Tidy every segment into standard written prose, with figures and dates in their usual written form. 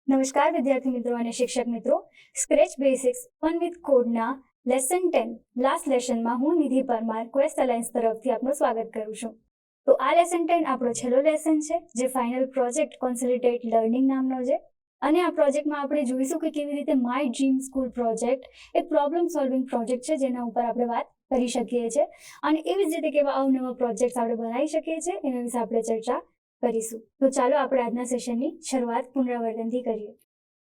નમસ્કાર વિદ્યાર્થી મિત્રો અને શિક્ષક મિત્રો, સ્ક્રેચ બેસિક્સ ફન વિથ કોડના લેસન 10 લાસ્ટ લેસનમાં હું નિધિ પરમાર ક્વેસ્ટ અલાયન્સ તરફથી આપનું સ્વાગત કરું છું. તો આ લેસન 10 આપણો છેલ્લો લેસન છે, જે ફાઇનલ પ્રોજેક્ટ કોન્સોલિડેટ લર્નિંગ નામનો છે. અને આ પ્રોજેક્ટમાં આપણે જોઈશું કે કેવી રીતે માય ડ્રીમ સ્કૂલ પ્રોજેક્ટ એક પ્રોબ્લેમ સોલ્વિંગ પ્રોજેક્ટ છે, જેના ઉપર આપણે વાત કરી શકીએ છીએ. અને એવી જ રીતે કેવા અવનવા પ્રોજેક્ટ્સ આપણે બનાવી શકીએ છીએ એના વિશે આપણે ચર્ચા કરીશું. તો ચાલો આપણે આજના સેશનની શરૂઆત પુનરાવર્તનથી કરીએ.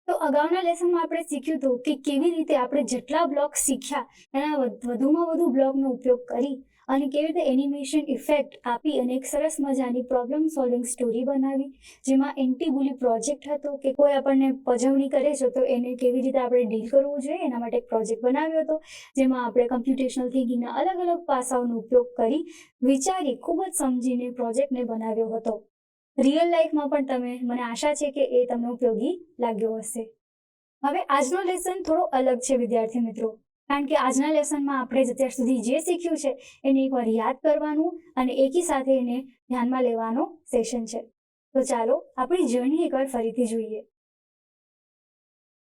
તો અગાઉના લેસનમાં આપણે શીખ્યું હતું કે કેવી રીતે આપણે જેટલા બ્લોક શીખ્યા એના વધુમાં વધુ બ્લોકનો ઉપયોગ કરી અને કેવી રીતે એનિમેશન ઇફેક્ટ આપી અને એક સરસ મજાની પ્રોબ્લેમ સોલ્વિંગ સ્ટોરી બનાવી, જેમાં એન્ટી બુલી પ્રોજેક્ટ હતો કે કોઈ આપણને પજવણી કરે છે તો એને કેવી રીતે આપણે ડીલ કરવું જોઈએ એના માટે એક પ્રોજેક્ટ બનાવ્યો હતો, જેમાં આપણે કમ્પ્યુટેશનલ થિંકિંગના અલગ અલગ પાસાઓનો ઉપયોગ કરી વિચારી ખૂબ જ સમજીને પ્રોજેક્ટને બનાવ્યો હતો. રિયલ લાઈફમાં પણ તમે, મને આશા છે કે એ તમને ઉપયોગી લાગ્યો હશે. હવે આજનો લેસન થોડો અલગ છે વિદ્યાર્થી મિત્રો, કારણ કે આજના લેસનમાં આપણે અત્યાર સુધી જે શીખ્યું છે એને એકવાર યાદ કરવાનું અને એકી સાથે એને ધ્યાનમાં લેવાનો સેશન છે. તો ચાલો આપણી જર્ની એકવાર ફરીથી જોઈએ.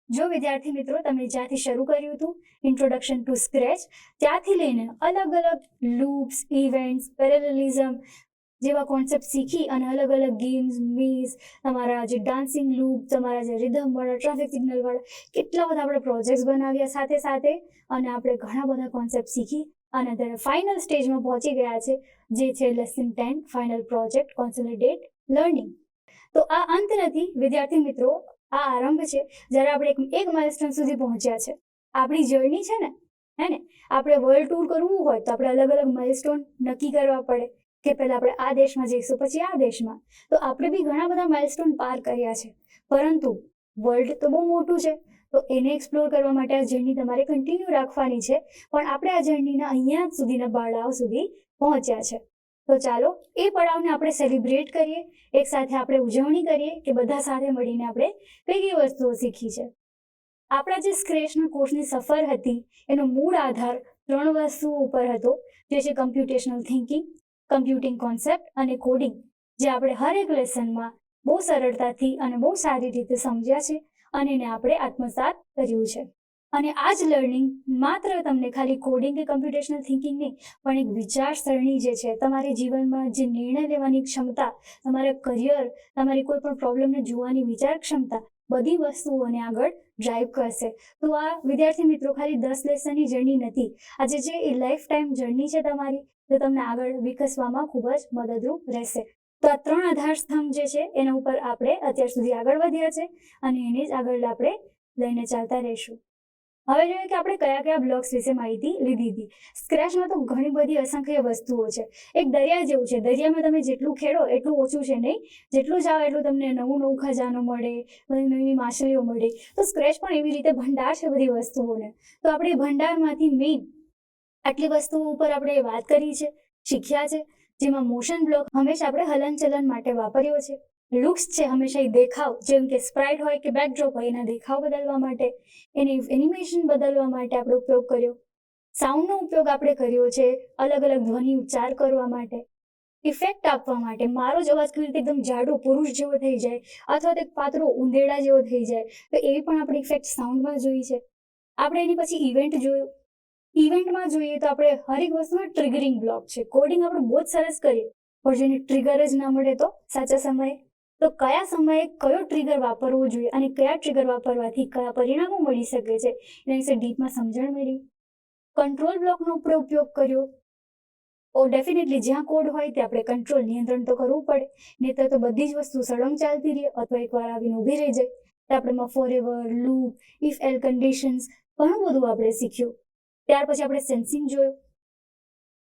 જો વિદ્યાર્થી મિત્રો તમે જ્યાંથી શરૂ કર્યું હતું ઇન્ટ્રોડક્શન ટુ સ્ક્રેચ, ત્યાંથી લઈને અલગ અલગ લૂપ્સ, ઇવેન્ટ્સ, પેરેલલિઝમ જેવા કોન્સેપ્ટ શીખી અને અલગ અલગ ગેમ્સ, મીઝ, તમારા જે ડાન્સિંગ લૂપ, તમારા જે રિધમવાળા, ટ્રાફિક સિગ્નલવાળા કેટલા બધા આપણે પ્રોજેક્ટ્સ બનાવ્યા સાથે સાથે, અને આપણે ઘણા બધા કોન્સેપ્ટ શીખી અને અત્યારે ફાઇનલ સ્ટેજમાં પહોંચી ગયા છે, જે છે lesson 10 final project consolidate learning. તો આ અંત નથી વિદ્યાર્થી મિત્રો, આ આરંભ છે, જ્યારે આપણે એક માઇલસ્ટોન સુધી પહોંચ્યા છે. આપણી જર્ની છે ને, હે ને, આપણે વર્લ્ડ ટૂર કરવું હોય તો આપણે અલગ અલગ માઇલસ્ટોન નક્કી કરવા પડે કે પહેલા આપણે આ દેશમાં જઈશું, પછી આ દેશમાં. તો આપણે બી ઘણા બધા માઇલસ્ટોન પાર કર્યા છે, પરંતુ વર્લ્ડ તો બહુ મોટું છે, તો એને એક્સપ્લોર કરવા માટે આ જર્ની તમારે કન્ટિન્યુ રાખવાની છે. પણ આપણે આ જર્નીના અહીંયા સુધીના પડાવ સુધી પહોંચ્યા છે. તો ચાલો એ પડાવને આપણે સેલિબ્રેટ કરીએ, એક સાથે આપણે ઉજવણી કરીએ કે બધા સાથે મળીને આપણે કઈ કઈ વસ્તુઓ શીખી છે. આપણા જે સ્ક્રેચના કોર્સની સફર હતી એનો મૂળ આધાર 3 વસ્તુઓ ઉપર હતો, જે છે કમ્પ્યુટેશનલ થિંકિંગ, કમ્પ્યુટિંગ કોન્સેપ્ટ અને કોડિંગ, જે આપણે હર એક લેસનમાં બહુ સરળતાથી અને બહુ સારી રીતે સમજ્યા છે અને એને આપણે આત્મસાત કર્યું છે. અને આ જ લર્નિંગ માત્ર તમને ખાલી કોડિંગ કે કમ્પ્યુટેશનલ થિંકિંગ નહીં, પણ એક વિચારસરણી જે છે, તમારી જીવનમાં જે નિર્ણય લેવાની ક્ષમતા, તમારા કરિયર, તમારી કોઈ પણ પ્રોબ્લેમને જોવાની વિચાર ક્ષમતા, બધી વસ્તુઓને આગળ ડ્રાઈવ કરશે. તો આ વિદ્યાર્થી મિત્રો ખાલી 10 લેસનની જર્ની નથી, આજે જે એ લાઈફ ટાઈમ જર્ની છે તમારી, તો તમને આગળ વિકસવામાં ખૂબ જ મદદરૂપ રહેશે. તો આ 3 આધાર સ્તંભ જે છે એના ઉપર આપણે અત્યાર સુધી આગળ વધ્યા છે અને એને જ આગળ આપણે લઈને ચાલતા રહીશું. હવે જોઈએ કે આપણે કયા કયા બ્લોક્સ વિશે માહિતી લીધી હતી. સ્ક્રેચમાં તો ઘણી બધી અસંખ્ય વસ્તુઓ છે. એક દરિયા જેવું છે, દરિયામાં તમે જેટલું ખેડો એટલું ઓછું છે નહીં, જેટલું જાઓ એટલું તમને નવું નવું ખજાનો મળે, બધી નવી માછલીઓ મળે. તો સ્ક્રેચ પણ એવી રીતે ભંડાર છે બધી વસ્તુઓને. તો આપણે ભંડારમાંથી મેઇન આટલી વસ્તુઓ ઉપર આપણે વાત કરી છે, શીખ્યા છે, જેમાં મોશન બ્લોક હંમેશા આપણે હલનચલન માટે વાપર્યો છે. લુક્સ છે હંમેશા એ દેખાવ, જેમ કે સ્પ્રાઇટ હોય કે બેકડ્રોપ હોય, એના દેખાવ બદલવા માટે, એની એનિમેશન બદલવા માટે આપણે ઉપયોગ કર્યો. સાઉન્ડનો ઉપયોગ આપણે કર્યો છે અલગ અલગ ધ્વનિ ઉચ્ચાર કરવા માટે, ઇફેક્ટ આપવા માટે. મારો જ અવાજ કેવી રીતે એકદમ જાડો પુરુષ જેવો થઈ જાય અથવા તો એક પાતળો ઉંદેડા જેવો થઈ જાય, તો એવી પણ આપણે ઇફેક્ટ સાઉન્ડમાં જોઈ છે. આપણે એની પછી ઇવેન્ટ જોયું. ઇવેન્ટમાં જોઈએ તો આપણે હરેક વસ્તુમાં ટ્રિગરિંગ બ્લોક છે. કોડિંગ આપણે બહુ જ સરસ કરીએ, પણ જેને ટ્રિગર જ ના મળે તો સાચા સમયે, તો કયા સમયે કયો ટ્રિગર વાપરવો જોઈએ અને કયા ટ્રિગર વાપરવાથી કયા પરિણામો મળી શકે છે એના વિશે ડીપમાં સમજણ મેળવી. કંટ્રોલ બ્લોકનો આપણે ઉપયોગ કર્યો. ડેફિનેટલી જ્યાં કોડ હોય ત્યાં આપણે કંટ્રોલ, નિયંત્રણ તો કરવું પડે, નહીંતર તો બધી જ વસ્તુ સળંગ ચાલતી રહે અથવા એકવાર આવીને ઊભી રહી જાય. તો આપણે forever, loop, if L conditions, ઘણું બધું આપણે શીખ્યું. ત્યાર પછી આપણે સેન્સિંગ જોયું.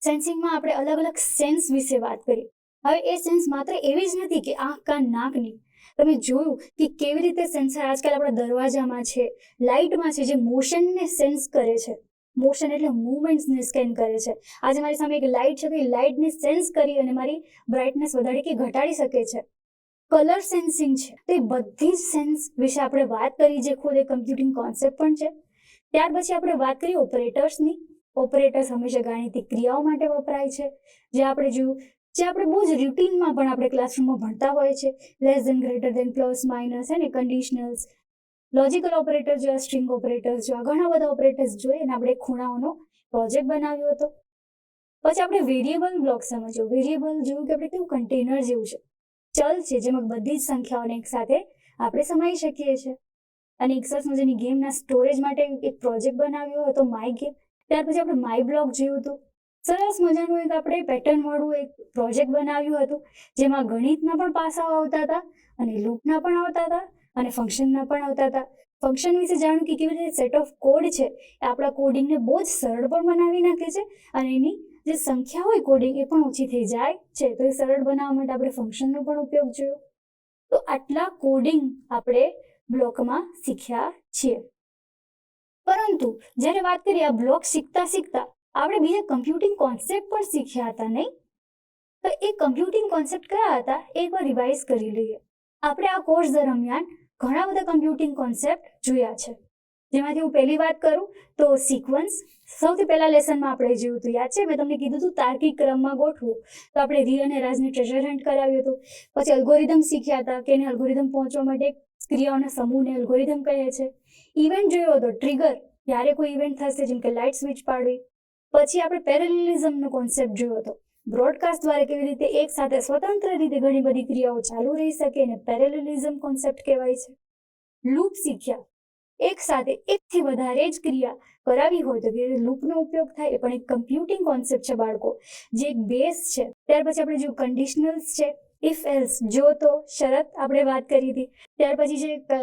સેન્સિંગમાં આપણે અલગ અલગ સેન્સ વિશે વાત કરી. હવે એ સેન્સ માત્ર એવી જ નથી કે આંખ, કાન, નાકની. તમે જોયું કે કેવી રીતે સેન્સર આજકાલ આપણા દરવાજામાં છે, લાઇટમાં છે, જે મોશનને સેન્સ કરે છે. મોશન એટલે મૂવમેન્ટ્સને સ્કેન કરે છે. આજે મારી સામે એક લાઇટ છે તો એ લાઇટને સેન્સ કરી અને મારી બ્રાઇટનેસ વધારી કે ઘટાડી શકે છે. કલર સેન્સિંગ છે. તો એ બધી જ સેન્સ વિશે આપણે વાત કરી, જે ખુદ એક કમ્પ્યુટિંગ કોન્સેપ્ટ પણ છે. ત્યાર પછી આપણે વાત કરી ઓપરેટર્સની. ઓપરેટર્સ હંમેશા ગાણિતિક ક્રિયાઓ માટે વપરાય છે. જે આપણે જોયું જે આપણે બહુ જ રૂટીનમાં પણ આપણે ક્લાસરૂમમાં ભણતા હોય છે, less than, greater than, plus, minus અને કન્ડિશનલ્સ, લોજિકલ ઓપરેટર જેવા, સ્ટ્રિંગ ઓપરેટર્સ જેવા ઘણા બધા ઓપરેટર્સ જોઈએ અને આપણે ખૂણાઓનો પ્રોજેક્ટ બનાવ્યો હતો. પછી આપણે વેરિયેબલ બ્લોક સમજ્યો. વેરિયેબલ જેવું કે આપણે કેવું કન્ટેનર જેવું છે, ચલ છે જેમાં બધી જ સંખ્યાઓને એક સાથે આપણે સમાવી શકીએ છીએ. અને એક સરસ મજાની ગેમના સ્ટોરેજ માટે એક પ્રોજેક્ટ બનાવ્યો હતો, માય ગેમ. ત્યાર પછી આપણે માય બ્લોક જેવું હતું, સરસ મજાનું એક આપણે પેટર્ન વાળું એક પ્રોજેક્ટ બનાવ્યું હતું, જેમાં ગણિતના પણ પાસાઓ આવતા હતા અને લૂપના પણ આવતા હતા અને ફંક્શનના પણ આવતા હતા. ફંક્શન વિશે જાણ્યું કે કેવી રીતે સેટ ઓફ કોડ છે એ આપણા કોડિંગને બહુ જ સરળ પણ બનાવી નાખે છે અને એની જે સંખ્યા હોય કોડિંગ એ પણ ઓછી થઈ જાય છે. તો એ સરળ બનાવવા માટે આપણે ફંક્શનનો પણ ઉપયોગ જોયો. તો આટલા કોડિંગ આપણે બ્લોકમાં શીખ્યા છીએ. પરંતુ જ્યારે વાત કરીએ આ બ્લોક શીખતા શીખતા આપણે બીજા કમ્પ્યુટિંગ કોન્સેપ્ટ પણ શીખ્યા હતા, નહીં? તો એ કમ્પ્યુટિંગ કોન્સેપ્ટ કયા હતા એકવાર રિવાઇઝ કરી લઈએ. આપણે આ કોર્સ દરમિયાન ઘણા બધા કમ્પ્યુટિંગ કોન્સેપ્ટ જોયા છે, જેમાંથી હું પહેલી વાત કરું તો સિક્વન્સ. સૌથી પહેલા લેસનમાં આપણે જોયું હતું, યાદ છે? મેં તમને કીધું હતું તાર્કિક ક્રમમાં ગોઠવું. તો આપણે રી અને રાજને ટ્રેઝર હન્ટ કરાવ્યું હતું. પછી અલ્ગોરિધમ શીખ્યા હતા કે એને અલ્ગોરિધમ પહોંચવા માટે ક્રિયાઓના સમૂહને અલ્ગોરિધમ કહે છે. ઇવેન્ટ જોયો હતો, ટ્રિગર, જ્યારે કોઈ ઇવેન્ટ થશે જેમ કે લાઇટ સ્વિચ પાડવી. પછી આપણે પેરેલલિઝમનો કોન્સેપ્ટ જોયો હતો, બ્રોડકાસ્ટ દ્વારા કેવી રીતે એક સાથે સ્વતંત્ર રીતે ઘણી બધી ક્રિયાઓ ચાલુ રહી શકે અને પેરેલલિઝમ કોન્સેપ્ટ કહેવાય છે. લૂપ શીખ્યા, એક સાથે એકથી વધારે જ ક્રિયા કરાવી હોય તો કે લૂપનો ઉપયોગ થાય, એ પણ એક કમ્પ્યુટિંગ કોન્સેપ્ટ છે બાળકો, જે એક બેઝ છે. ત્યાર પછી આપણે જો કન્ડિશનલ્સ છે, ઇફ એલ્સ, જો તો, શરત આપણે વાત કરી હતી. ત્યાર પછી છે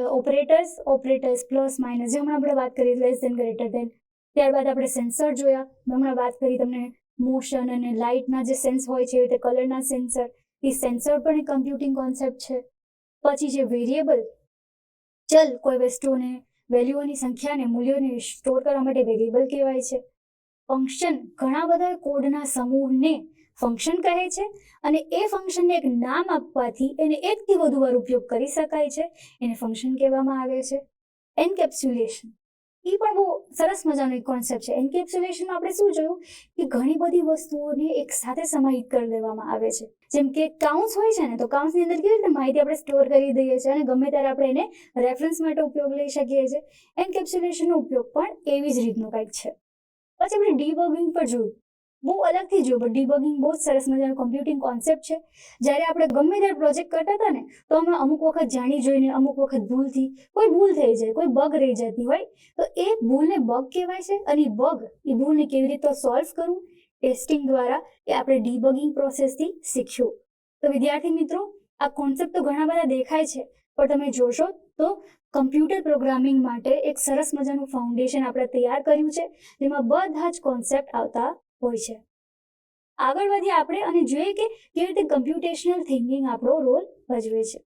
ઓપરેટર્સ પ્લસ માઇનસ, જે હમણાં આપણે વાત કરી, લેસ ધેન, ગ્રેટર ધેન. ત્યારબાદ આપણે સેન્સર જોયા, હમણાં વાત કરી તમને મોશન અને લાઇટના જે સેન્સ હોય છે, એવી રીતે કલરના સેન્સર, એ સેન્સર પણ એક કમ્પ્યુટિંગ કોન્સેપ્ટ છે. પછી જે વેરિયેબલ, ચલ, કોઈ વસ્તુઓને વેલ્યુઓની સંખ્યાને મૂલ્યોને સ્ટોર કરવા માટે વેરિયેબલ કહેવાય છે. ફંક્શન, ઘણા બધા કોડના સમૂહને ફંક્શન કહે છે અને એ ફંક્શનને એક નામ આપવાથી એને એકથી વધુ વાર ઉપયોગ કરી શકાય છે, એને ફંક્શન કહેવામાં આવે છે. એન્કેપ્સ્યુલેશન, એ પણ બહુ સરસ મજાનો એક કોન્સેપ્ટ છે. એન્કેપ્સ્યુલેશનમાં આપણે શું જોયું કે ઘણી બધી વસ્તુઓને એક સાથે સમાહિત કરી દેવામાં આવે છે. જેમ કે કાઉન્સ હોય છે ને, તો કાઉન્સની અંદર કેવી રીતે માહિતી આપણે સ્ટોર કરી દઈએ છીએ અને ગમે ત્યારે આપણે એને રેફરન્સ માટે ઉપયોગ લઈ શકીએ છીએ. એન્કેપ્સ્યુલેશનનો ઉપયોગ પણ એવી જ રીતનો કંઈક છે. પછી આપણે ડીબગિંગ પર જોયું, બહુ અલગથી જોયું, પણ ડીબગિંગ બહુ જ સરસ મજાનો કમ્પ્યુટિંગ કોન્સેપ્ટ છે. જ્યારે આપણે ગમે ત્યારે પ્રોજેક્ટ કરતા હતા ને, તો અમે અમુક વખત જાણી જોઈને, અમુક વખત ભૂલથી કોઈ ભૂલ થઈ જાય, કોઈ બગ રહી જતી હોય, તો એ ભૂલને બગ કહેવાય છે. અને એ ભૂલને કેવી રીતે સોલ્વ કરવું ટેસ્ટિંગ દ્વારા, એ આપણે ડીબગિંગ પ્રોસેસથી શીખ્યું. તો વિદ્યાર્થી મિત્રો, આ કોન્સેપ્ટ તો ઘણા બધા દેખાય છે, પણ તમે જોશો તો કમ્પ્યુટર પ્રોગ્રામિંગ માટે એક સરસ મજાનું ફાઉન્ડેશન આપણે તૈયાર કર્યું છે, જેમાં બધા જ કોન્સેપ્ટ આવતા હોય છે. આગળ વધીએ આપણે અને જોઈએ કે કેવી રીતે કમ્પ્યુટેશનલ થિંકિંગ આપણો રોલ ભજવે છે.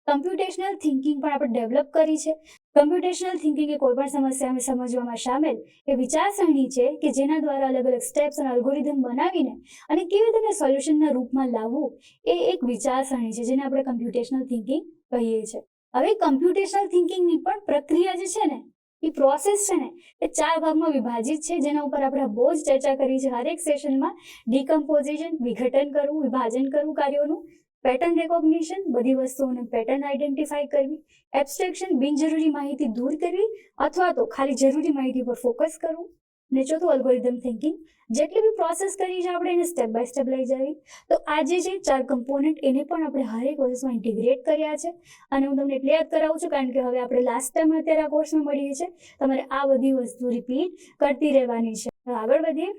કમ્પ્યુટેશનલ થિંકિંગ પણ આપણે ડેવલપ કરી છે. કમ્પ્યુટેશનલ થિંકિંગ એ કોઈ પણ સમસ્યાને સમજવામાં સામેલ એ વિચારસરણી છે કે જેના દ્વારા અલગ અલગ સ્ટેપ્સ અને અલ્ગોરિધમ બનાવીને અને કેવી રીતે સોલ્યુશનના રૂપમાં લાવવું, એ એક વિચારસરણી છે જેને આપણે કમ્પ્યુટેશનલ થિંકિંગ કહીએ છીએ. હવે કમ્પ્યુટેશનલ થિંકિંગની પણ પ્રક્રિયા જે છે ને, એ પ્રોસેસ છે ને, એ 4 ભાગમાં વિભાજિત છે, જેના ઉપર આપણે બહુ જ ચર્ચા કરી છે હરેક સેશનમાં. ડિકમ્પોઝિશન, વિઘટન કરવું, વિભાજન કરવું કાર્યોનું. પેટર્ન રેકોગ્નિશન, બધી વસ્તુઓને પેટર્ન આઈડેન્ટિફાઈ કરવી. એબ્સ્ટ્રેક્શન, બિનજરૂરી માહિતી દૂર કરવી અથવા તો ખાલી જરૂરી માહિતી પર ફોકસ કરવું. ને ચોથું અલ્ગોરિધમ થિંકિંગ, જેટલી બી પ્રોસેસ કરી છે આપણે એને સ્ટેપ બાય સ્ટેપ લઈ જવી. તો આ જે છે 4 કમ્પોનન્ટ, એને પણ આપણે હરેક વસ્તુમાં ઇન્ટિગ્રેટ કર્યા છે. અને હું તમને એટલે યાદ કરાવું છું કારણ કે હવે આપણે લાસ્ટ ટાઈમ અત્યારે આ કોર્સમાં મળીએ છીએ, તમારે આ બધી વસ્તુ રિપીટ કરતી રહેવાની છે. આગળ વધીએ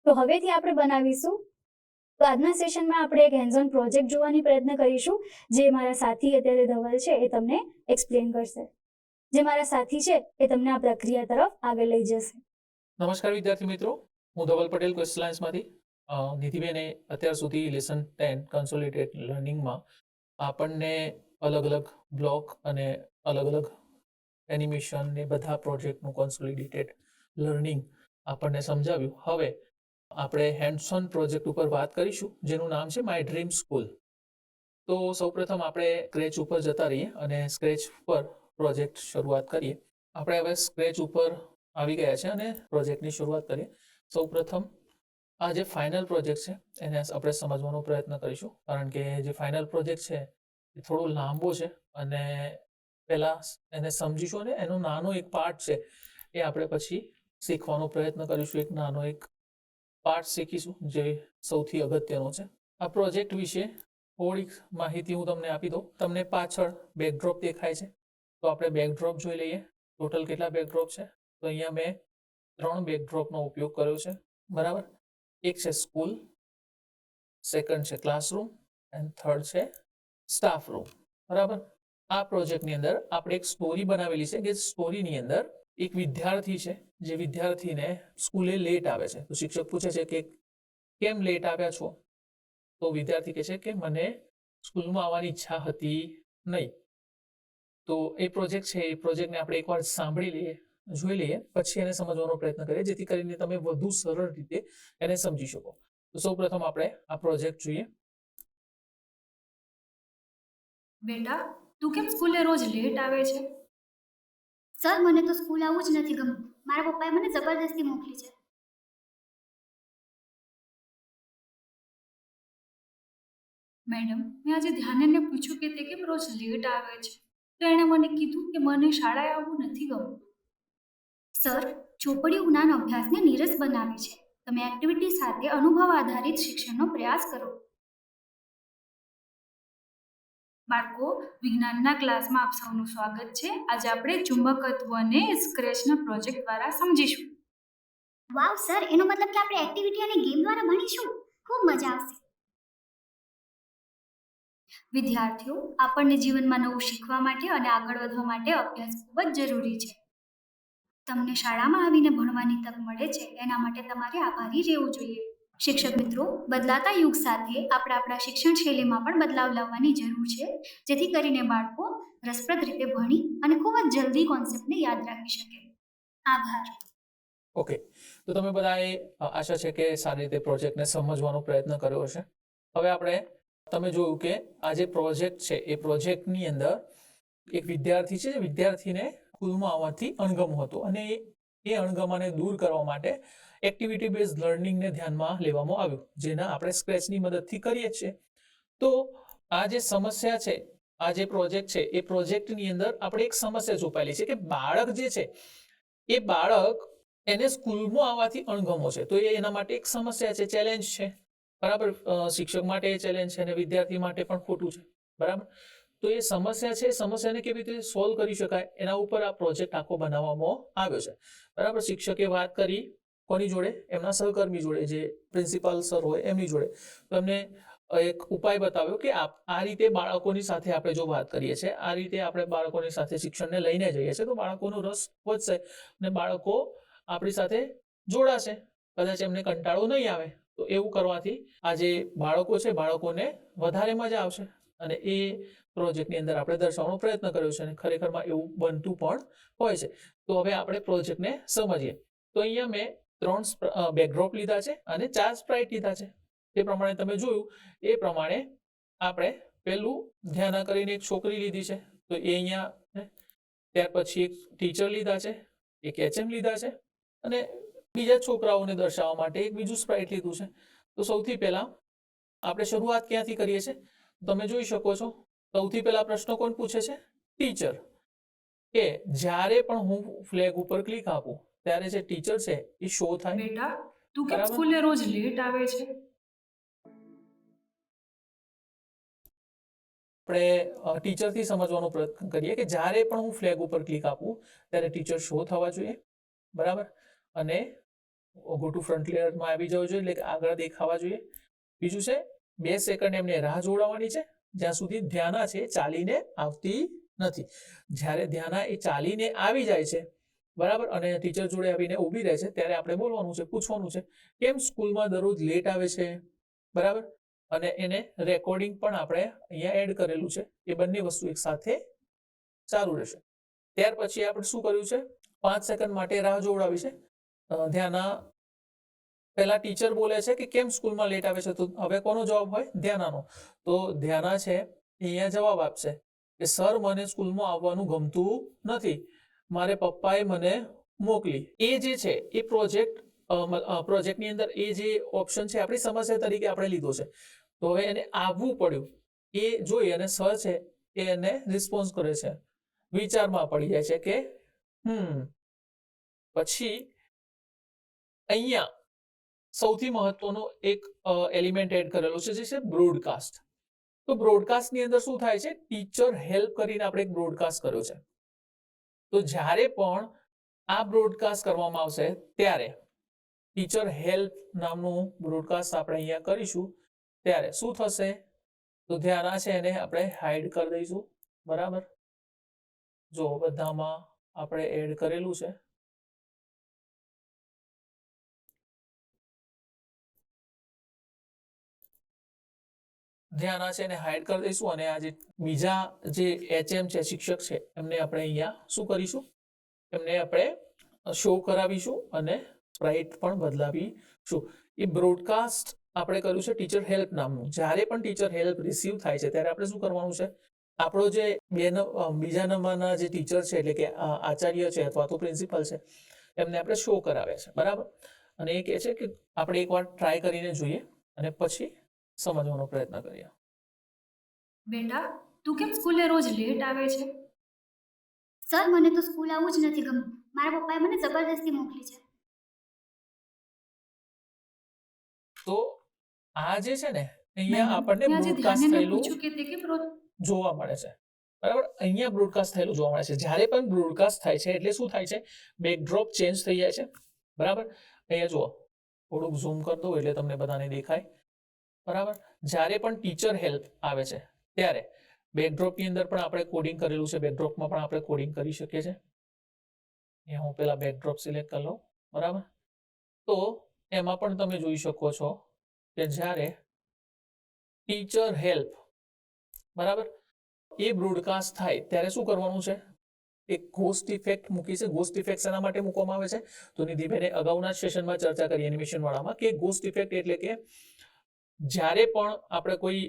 તો હવેથી આપણે બનાવીશું, તો આજના સેશનમાં આપણે એક હેન્ડ્સ ઓન પ્રોજેક્ટ જોવાની પ્રયત્ન કરીશું, જે મારા સાથી અત્યારે ધવલ છે એ તમને એક્સપ્લેન કરશે. જે મારા સાથી છે એ તમને આ પ્રક્રિયા તરફ આગળ લઈ જશે. નમસ્કાર વિદ્યાર્થી મિત્રો, હું ધવલ પટેલ ક્વેશ્ચન લાયન્સમાંથી. નિધિબેને અત્યાર સુધી લેસન 10 કન્સોલિડેટેડ લર્નિંગમાં આપણને અલગ અલગ બ્લોક અને અલગ અલગ એનિમેશન ને બધા પ્રોજેક્ટનું કન્સોલિડેટેડ લર્નિંગ આપણને સમજાવ્યું. હવે આપણે હેન્ડ્સ ઓન પ્રોજેક્ટ ઉપર વાત કરીશું, જેનું નામ છે માય ડ્રીમ સ્કૂલ. તો સૌપ્રથમ આપણે સ્ક્રેચ ઉપર જતા રહીએ અને સ્ક્રેચ ઉપર પ્રોજેક્ટ શરૂઆત કરીએ. આપણે હવે સ્ક્રેચ ઉપર આવી ગયા છે અને પ્રોજેક્ટની શરૂઆત કરીએ. સૌપ્રથમ આ જે ફાઇનલ પ્રોજેક્ટ છે એને આપણે સમજવાનો પ્રયત્ન કરીશું, કારણ કે જે ફાઇનલ પ્રોજેક્ટ છે એ થોડો લાંબો છે અને પહેલા એને સમજીશું અને એનો નાનો એક પાર્ટ છે એ આપણે પછી શીખવાનો પ્રયત્ન કરીશું. એક નાનો એક પાર્ટ શીખીશું જે સૌથી અગત્યનો છે. આ પ્રોજેક્ટ વિશે થોડીક માહિતી હું તમને આપી દઉં. તમને પાછળ બેકડ્રોપ દેખાય છે, તો આપણે બેકડ્રોપ જોઈ લઈએ. ટોટલ કેટલા બેકડ્રોપ છે? તો અહીંયા મેં 3 બેકડ્રોપનો ઉપયોગ કર્યો છે, બરાબર. એક છે સ્કૂલ, સેકન્ડ છે ક્લાસરૂમ એન્ડ થર્ડ છે સ્ટાફ રૂમ, બરાબર. આ પ્રોજેક્ટની અંદર આપણે એક સ્ટોરી બનાવેલી છે કે સ્ટોરીની અંદર એક વિદ્યાર્થી છે જે વિદ્યાર્થીને સ્કૂલે લેટ આવે છે. તો શિક્ષક પૂછે છે કે કેમ લેટ આવ્યા છો? તો વિદ્યાર્થી કહે છે કે મને સ્કૂલમાં આવવાની ઈચ્છા હતી નહીં. તો એ પ્રોજેક્ટ છે, એ પ્રોજેક્ટને આપણે એકવાર સાંભળી લઈએ, જોઈ લઈએ, પછી એને સમજવાનો પ્રયત્ન કરીએ જેથી કરીને તમે વધુ સરળ રીતે એને સમજી શકો. તો સૌપ્રથમ આપણે આ પ્રોજેક્ટ જોઈએ. બેટા, તું કેમ સ્કૂલે રોજ લેટ આવે છે? સર, મને તો સ્કૂલ આવવું જ નથી ગમતું. મારા પપ્પાએ મને જબરદસ્તી મોકલી છે. મેડમ, મેં આજે ધ્યાનને પૂછ્યું કે તે કેમ રોજ લેટ આવે છે, તો એણે મને કીધું કે મને શાળાએ આવવું નથી ગમતું. સર, ચોપડીઓ જ્ઞાન અભ્યાસને નીરસ બનાવે છે. તમે એક્ટિવિટી સાથે અનુભવ આધારિત શિક્ષણનો પ્રયાસ કરો. બાળકો, વિજ્ઞાનના ક્લાસમાં આપ સૌનું સ્વાગત છે. આજે આપણે ચુંબકત્વને સ્ક્રેચના પ્રોજેક્ટ દ્વારા સમજીશું. વાવ સર, એનો મતલબ કે આપણે એક્ટિવિટી અને ગેમ દ્વારા ભણીશું. ખૂબ મજા આવશે. વિદ્યાર્થીઓ, આપણને જીવનમાં નવું શીખવા માટે અને આગળ વધવા માટે અભ્યાસ ખૂબ જ જરૂરી છે. તમને શાળામાં આવીને ભણવાની તક મળે છે, એના માટે તમારે આભારી રહેવું જોઈએ. શિક્ષક મિત્રો, બદલાતા યુગ સાથે આપણે આપણા શિક્ષણ શૈલીમાં પણ બદલાવ લાવવાની જરૂર છે, જેથી કરીને બાળકો રસપ્રદ રીતે ભણી અને ખૂબ જ જલ્દી કોન્સેપ્ટને યાદ રાખી શકે. આભાર. ઓકે, તો તમે બધાએ આશા છે કે સારી રીતે પ્રોજેક્ટને સમજવાનો પ્રયત્ન કર્યો હશે. હવે આપણે તમે જોયું કે આ જે પ્રોજેક્ટ છે એ પ્રોજેક્ટની અંદર એક વિદ્યાર્થી છે, વિદ્યાર્થીને સ્કૂલમાં આવવાથી અણગમો હતો અને એ અણગમાને દૂર કરવા માટે એક્ટિવિટી બેઝડ લર્નિંગને ધ્યાનમાં લેવામાં આવ્યું, જેના આપણે સ્ક્રેચની મદદથી કરીએ છીએ. તો આ જે સમસ્યા છે, આ જે પ્રોજેક્ટ છે એ પ્રોજેક્ટની અંદર આપણે એક સમસ્યા છુપાયેલી છે કે બાળક જે છે એ બાળક એને સ્કૂલમાં આવવાથી અણગમો છે. તો એ એના માટે એક સમસ્યા છે, ચેલેન્જ છે, બરાબર. શિક્ષક માટે એ ચેલેન્જ છે અને વિદ્યાર્થી માટે પણ ખોટું છે, બરાબર. તો એ સમસ્યા છે, સમસ્યાને કેવી રીતે સોલ્વ કરી શકાય એના ઉપર આ પ્રોજેક્ટ આખો બનાવવામાં આવ્યો છે, બરાબર. શિક્ષકે વાત કરી કોની જોડે? એમના સહકર્મી જોડે, જે પ્રિન્સિપાલ સર હોય એમની જોડે. તો એમને એક ઉપાય બતાવ્યો કે આ રીતે બાળકોની સાથે આપણે જો વાત કરીએ છીએ, આ રીતે આપણે બાળકોની સાથે શિક્ષણને લઈને જઈએ છીએ, તો બાળકોનો રસ વધશે અને બાળકો આપણી સાથે જોડાશે. કદાચ એમને કંટાળો નહીં આવે. તો એવું કરવાથી આ જે બાળકો છે, બાળકોને વધારે મજા આવશે અને એ પ્રોજેક્ટની અંદર આપણે દર્શાવવાનો પ્રયત્ન કર્યો છે અને ખરેખરમાં એવું બનતું પણ હોય છે. તો હવે આપણે પ્રોજેક્ટને સમજીએ. તો અહીંયા મેં 3 બેકડ્રોપ લીધા છે અને 4 સ્પ્રાઇટ લીધા છે. તે પ્રમાણે તમે જોયું એ પ્રમાણે આપણે પહેલું ધ્યાન કરીને એક છોકરી લીધી છે, તો એ અહીંયા છે. ત્યાર પછી એક ટીચર લીધા છે, એક એચએમ લીધા છે અને બીજા છોકરાઓને દર્શાવવા માટે એક બીજું સ્પ્રાઇટ લીધું છે. તો સૌથી પહેલા આપણે શરૂઆત ક્યાંથી કરીએ છીએ? તમે જોઈ શકો છો, સૌથી પહેલા પ્રશ્ન કોણ પૂછે છે? ટીચર. કે જ્યારે પણ હું ફ્લેગ ઉપર ક્લિક આપું ત્યારે જે ટીચર છે એ શો થાય. બેટા, તું કેમ બરાબર. સ્કૂલે રોજ લેટ આવે છે? આપણે ટીચરથી સમજવાનો પ્રયત્ન કરીએ કે જ્યારે પણ હું ફ્લેગ ઉપર ક્લિક આપું ત્યારે ટીચર શો થવા જોઈએ, બરાબર. અને ગો ટુ ફ્રન્ટ લેયરમાં આવી જવું જોઈએ, એટલે કે આગળ દેખાવા જોઈએ. બીજું છે 2 સેકન્ડ એમને રાહ જોડાવવાની છે, જ્યાં સુધી ધ્યાના છે ચાલીને આવતી નથી. જ્યારે ધ્યાના એ ચાલીને આવી જાય છે, બરાબર, અને ટીચર જોડે આવીને ઊભી રહે છે, ત્યારે આપણે બોલવાનું છે, પૂછવાનું છે કેમ સ્કૂલમાં દરરોજ લેટ આવે છે, બરાબર. અને એને રેકોર્ડિંગ પણ આપણે અહીંયા એડ કરેલું છે. એ બંને વસ્તુ એક સાથે સારું રહેશે. ત્યાર પછી આપણે શું કર્યું છે? 5 સેકન્ડ માટે રાહ જોડાવી છે. ધ્યાના પહેલા ટીચર બોલે છે કે કેમ સ્કૂલમાં લેટ આવે છે, તો હવે કોનો જવાબ હોય? ધ્યાનાનો. તો ધ્યાના છે અહીંયા જવાબ આપશે કે સર, મને સ્કૂલમાં આવવાનું ગમતું નથી, મારે પપ્પાએ મને મોકલી. એ જે છે એ પ્રોજેક્ટ પ્રોજેક્ટની અંદર એ જે ઓપ્શન છે આપણી સમસ્યા તરીકે આપણે લીધો છે. તો હવે એને આવવું પડ્યું એ જોઈ અને સર છે એ એને રિસ્પોન્સ કરે છે, વિચારમાં પડી જાય છે કે પછી અહીંયા સૌથી મહત્વનો એક એલિમેન્ટ એડ કરેલો છે જે છે બ્રોડકાસ્ટ. તો બ્રોડકાસ્ટની અંદર શું થાય છે, ટીચર હેલ્પ કરીને આપણે એક બ્રોડકાસ્ટ કર્યો છે. તો જ્યારે પણ આ બ્રોડકાસ્ટ કરવામાં આવશે ત્યારે ટીચર હેલ્પ નામનું બ્રોડકાસ્ટ આપણે અહીંયા કરીશું ત્યારે શું થશે, તો ધ્યાન આ છે એને આપણે હાઈડ કરી દઈશું. બરાબર, જો બધામાં આપણે એડ કરેલું છે. ધ્યાન આ છે એને હાઈડ કરી દઈશું અને આ જે બીજા જે HM છે શિક્ષક છે એમને આપણે અહીંયા શું કરીશું, એમને આપણે શો કરાવીશું અને સ્પ્રાઇટ પણ બદલાવીશું. એ બ્રોડકાસ્ટ આપણે કર્યું છે ટીચર હેલ્પ નામનું. જ્યારે પણ ટીચર હેલ્પ રિસીવ થાય છે ત્યારે આપણે શું કરવાનું છે, આપણો જે બીજા નંબરના જે ટીચર છે એટલે કે આચાર્ય છે અથવા તો પ્રિન્સિપલ છે એમને આપણે શો કરાવ્યા છે. બરાબર, અને એ કહે છે કે આપણે એકવાર ટ્રાય કરીને જોઈએ અને પછી સમજવાનો પ્રયત્ન કરીએ. બેટા, તું કેમ સ્કૂલે રોજ લેટ આવે છે? સર, મને તો સ્કૂલ આવવું જ નથી ગમતું. મારા પપ્પાએ મને જબરદસ્તી મોકલી છે. તો આ જે છે ને અહીંયા આપણને મેં આજે બ્રોડકાસ્ટ ધ્યાને થયેલું પૂછ્યું કે તે કેમ રોજ જોવા મળે છે. બરાબર, અહીંયા બ્રોડકાસ્ટ થયેલું જોવા મળે છે. જ્યારે પણ બ્રોડકાસ્ટ થાય છે એટલે શું થાય છે, બેકડ્રોપ ચેન્જ થઈ જાય છે. બરાબર, અહીંયા જુઓ, થોડુંક ઝૂમ કરી દઉં એટલે તમને બધાને દેખાય. બરાબર, જ્યારે પણ ટીચર હેલ્પ આવે છે ત્યારે બેકડ્રોપની અંદર પણ આપણે કોડિંગ કરેલું છે. બેકડ્રોપમાં પણ આપણે કોડિંગ કરી શકીએ છીએ. અહીંયા હું પેલા બેકડ્રોપ સિલેક્ટ કરી લઉં. બરાબર, તો એમાં પણ તમે જોઈ શકો છો કે જ્યારે ટીચર હેલ્પ બરાબર એ બ્રોડકાસ્ટ થાય ત્યારે શું કરવાનું છે, એક ઘોસ્ટ ઇફેક્ટ મૂકી છે. ઘોસ્ટ ઇફેક્ટ શેના માટે મૂકવામાં આવે છે, તો નિધિબેને અગાઉના સેશનમાં ચર્ચા કરી એનિમેશન વાળામાં કે ઘોસ્ટ ઇફેક્ટ એટલે કે જ્યારે પણ આપણે કોઈ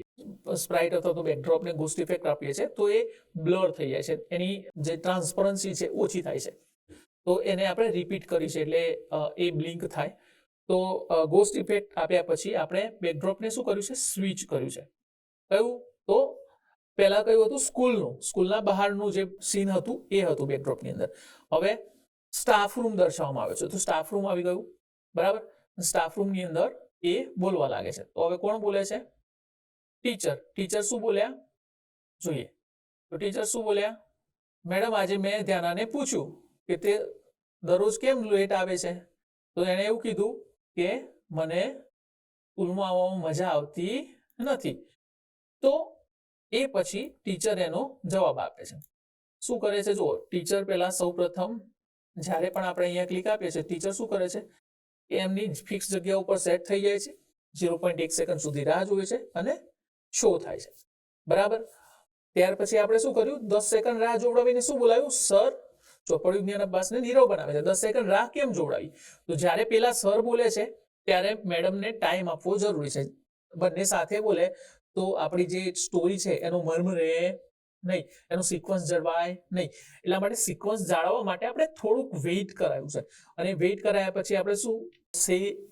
સ્પ્રાઇટ અથવા તો બેકડ્રોપને ઘોસ્ટ ઇફેક્ટ આપીએ છીએ તો એ બ્લર થઈ જાય છે, એની જે ટ્રાન્સપરન્સી છે ઓછી થાય છે. તો એને આપણે રિપીટ કરી છે એટલે એ બ્લિંક થાય. તો ઘોસ્ટ ઇફેક્ટ આપ્યા પછી આપણે બેકડ્રોપને શું કર્યું છે, સ્વિચ કર્યું છે. કયું, તો પહેલા કયું હતું, સ્કૂલના બહારનું જે સીન હતું એ હતું બેકડ્રોપની અંદર. હવે સ્ટાફ રૂમ દર્શાવવામાં આવ્યો છે તો સ્ટાફ રૂમ આવી ગયું. બરાબર, સ્ટાફ રૂમની અંદર એ બોલવા લાગે છે. તો હવે કોણ બોલે છે, ટીચર શું બોલ્યા જોઈએ. તો ટીચર શું બોલ્યા, મેડમ આજે મેં ધ્યાનાને પૂછ્યું કે તે દરરોજ કેમ લેટ આવે છે, તો એણે એવું કીધું કે મને સ્કૂલમાં આવવામાં મજા આવતી નથી. તો એ પછી ટીચર એનો જવાબ આપે છે. શું કરે છે, જુઓ, ટીચર પહેલા સૌપ્રથમ જ્યારે પણ આપણે અહીંયા ક્લિક આપીએ છીએ ટીચર શું કરે છે, એમની ફિક્સ જગ્યા ઉપર સેટ થઈ જાય છે. 0.1 સેકન્ડ સુધી રાહ જોવે છે અને શો થાય છે. બરાબર, ત્યાર પછી આપણે શું કર્યું, 10 સેકન્ડ રાહ જોવડાવીને શું બોલાવ્યું, સર ચોપડી વિજ્ઞાન અભ્યાસને નીરવ બનાવે છે. 10 સેકન્ડ રાહ કેમ જોવડાવી, તો જ્યારે પેલા સર બોલે છે ત્યારે મેડમને ટાઈમ આપવો જરૂરી છે. બંને સાથે બોલે તો આપણી જે સ્ટોરી છે એનો મર્મ રહે નહીં, એનો સિક્વન્સ જળવાય નહીં. એટલા માટે સિક્વન્સ જાળવવા માટે આપણે થોડુંક વેઇટ કરાયું છે. અને વેઇટ કરાયા પછી આપણે શું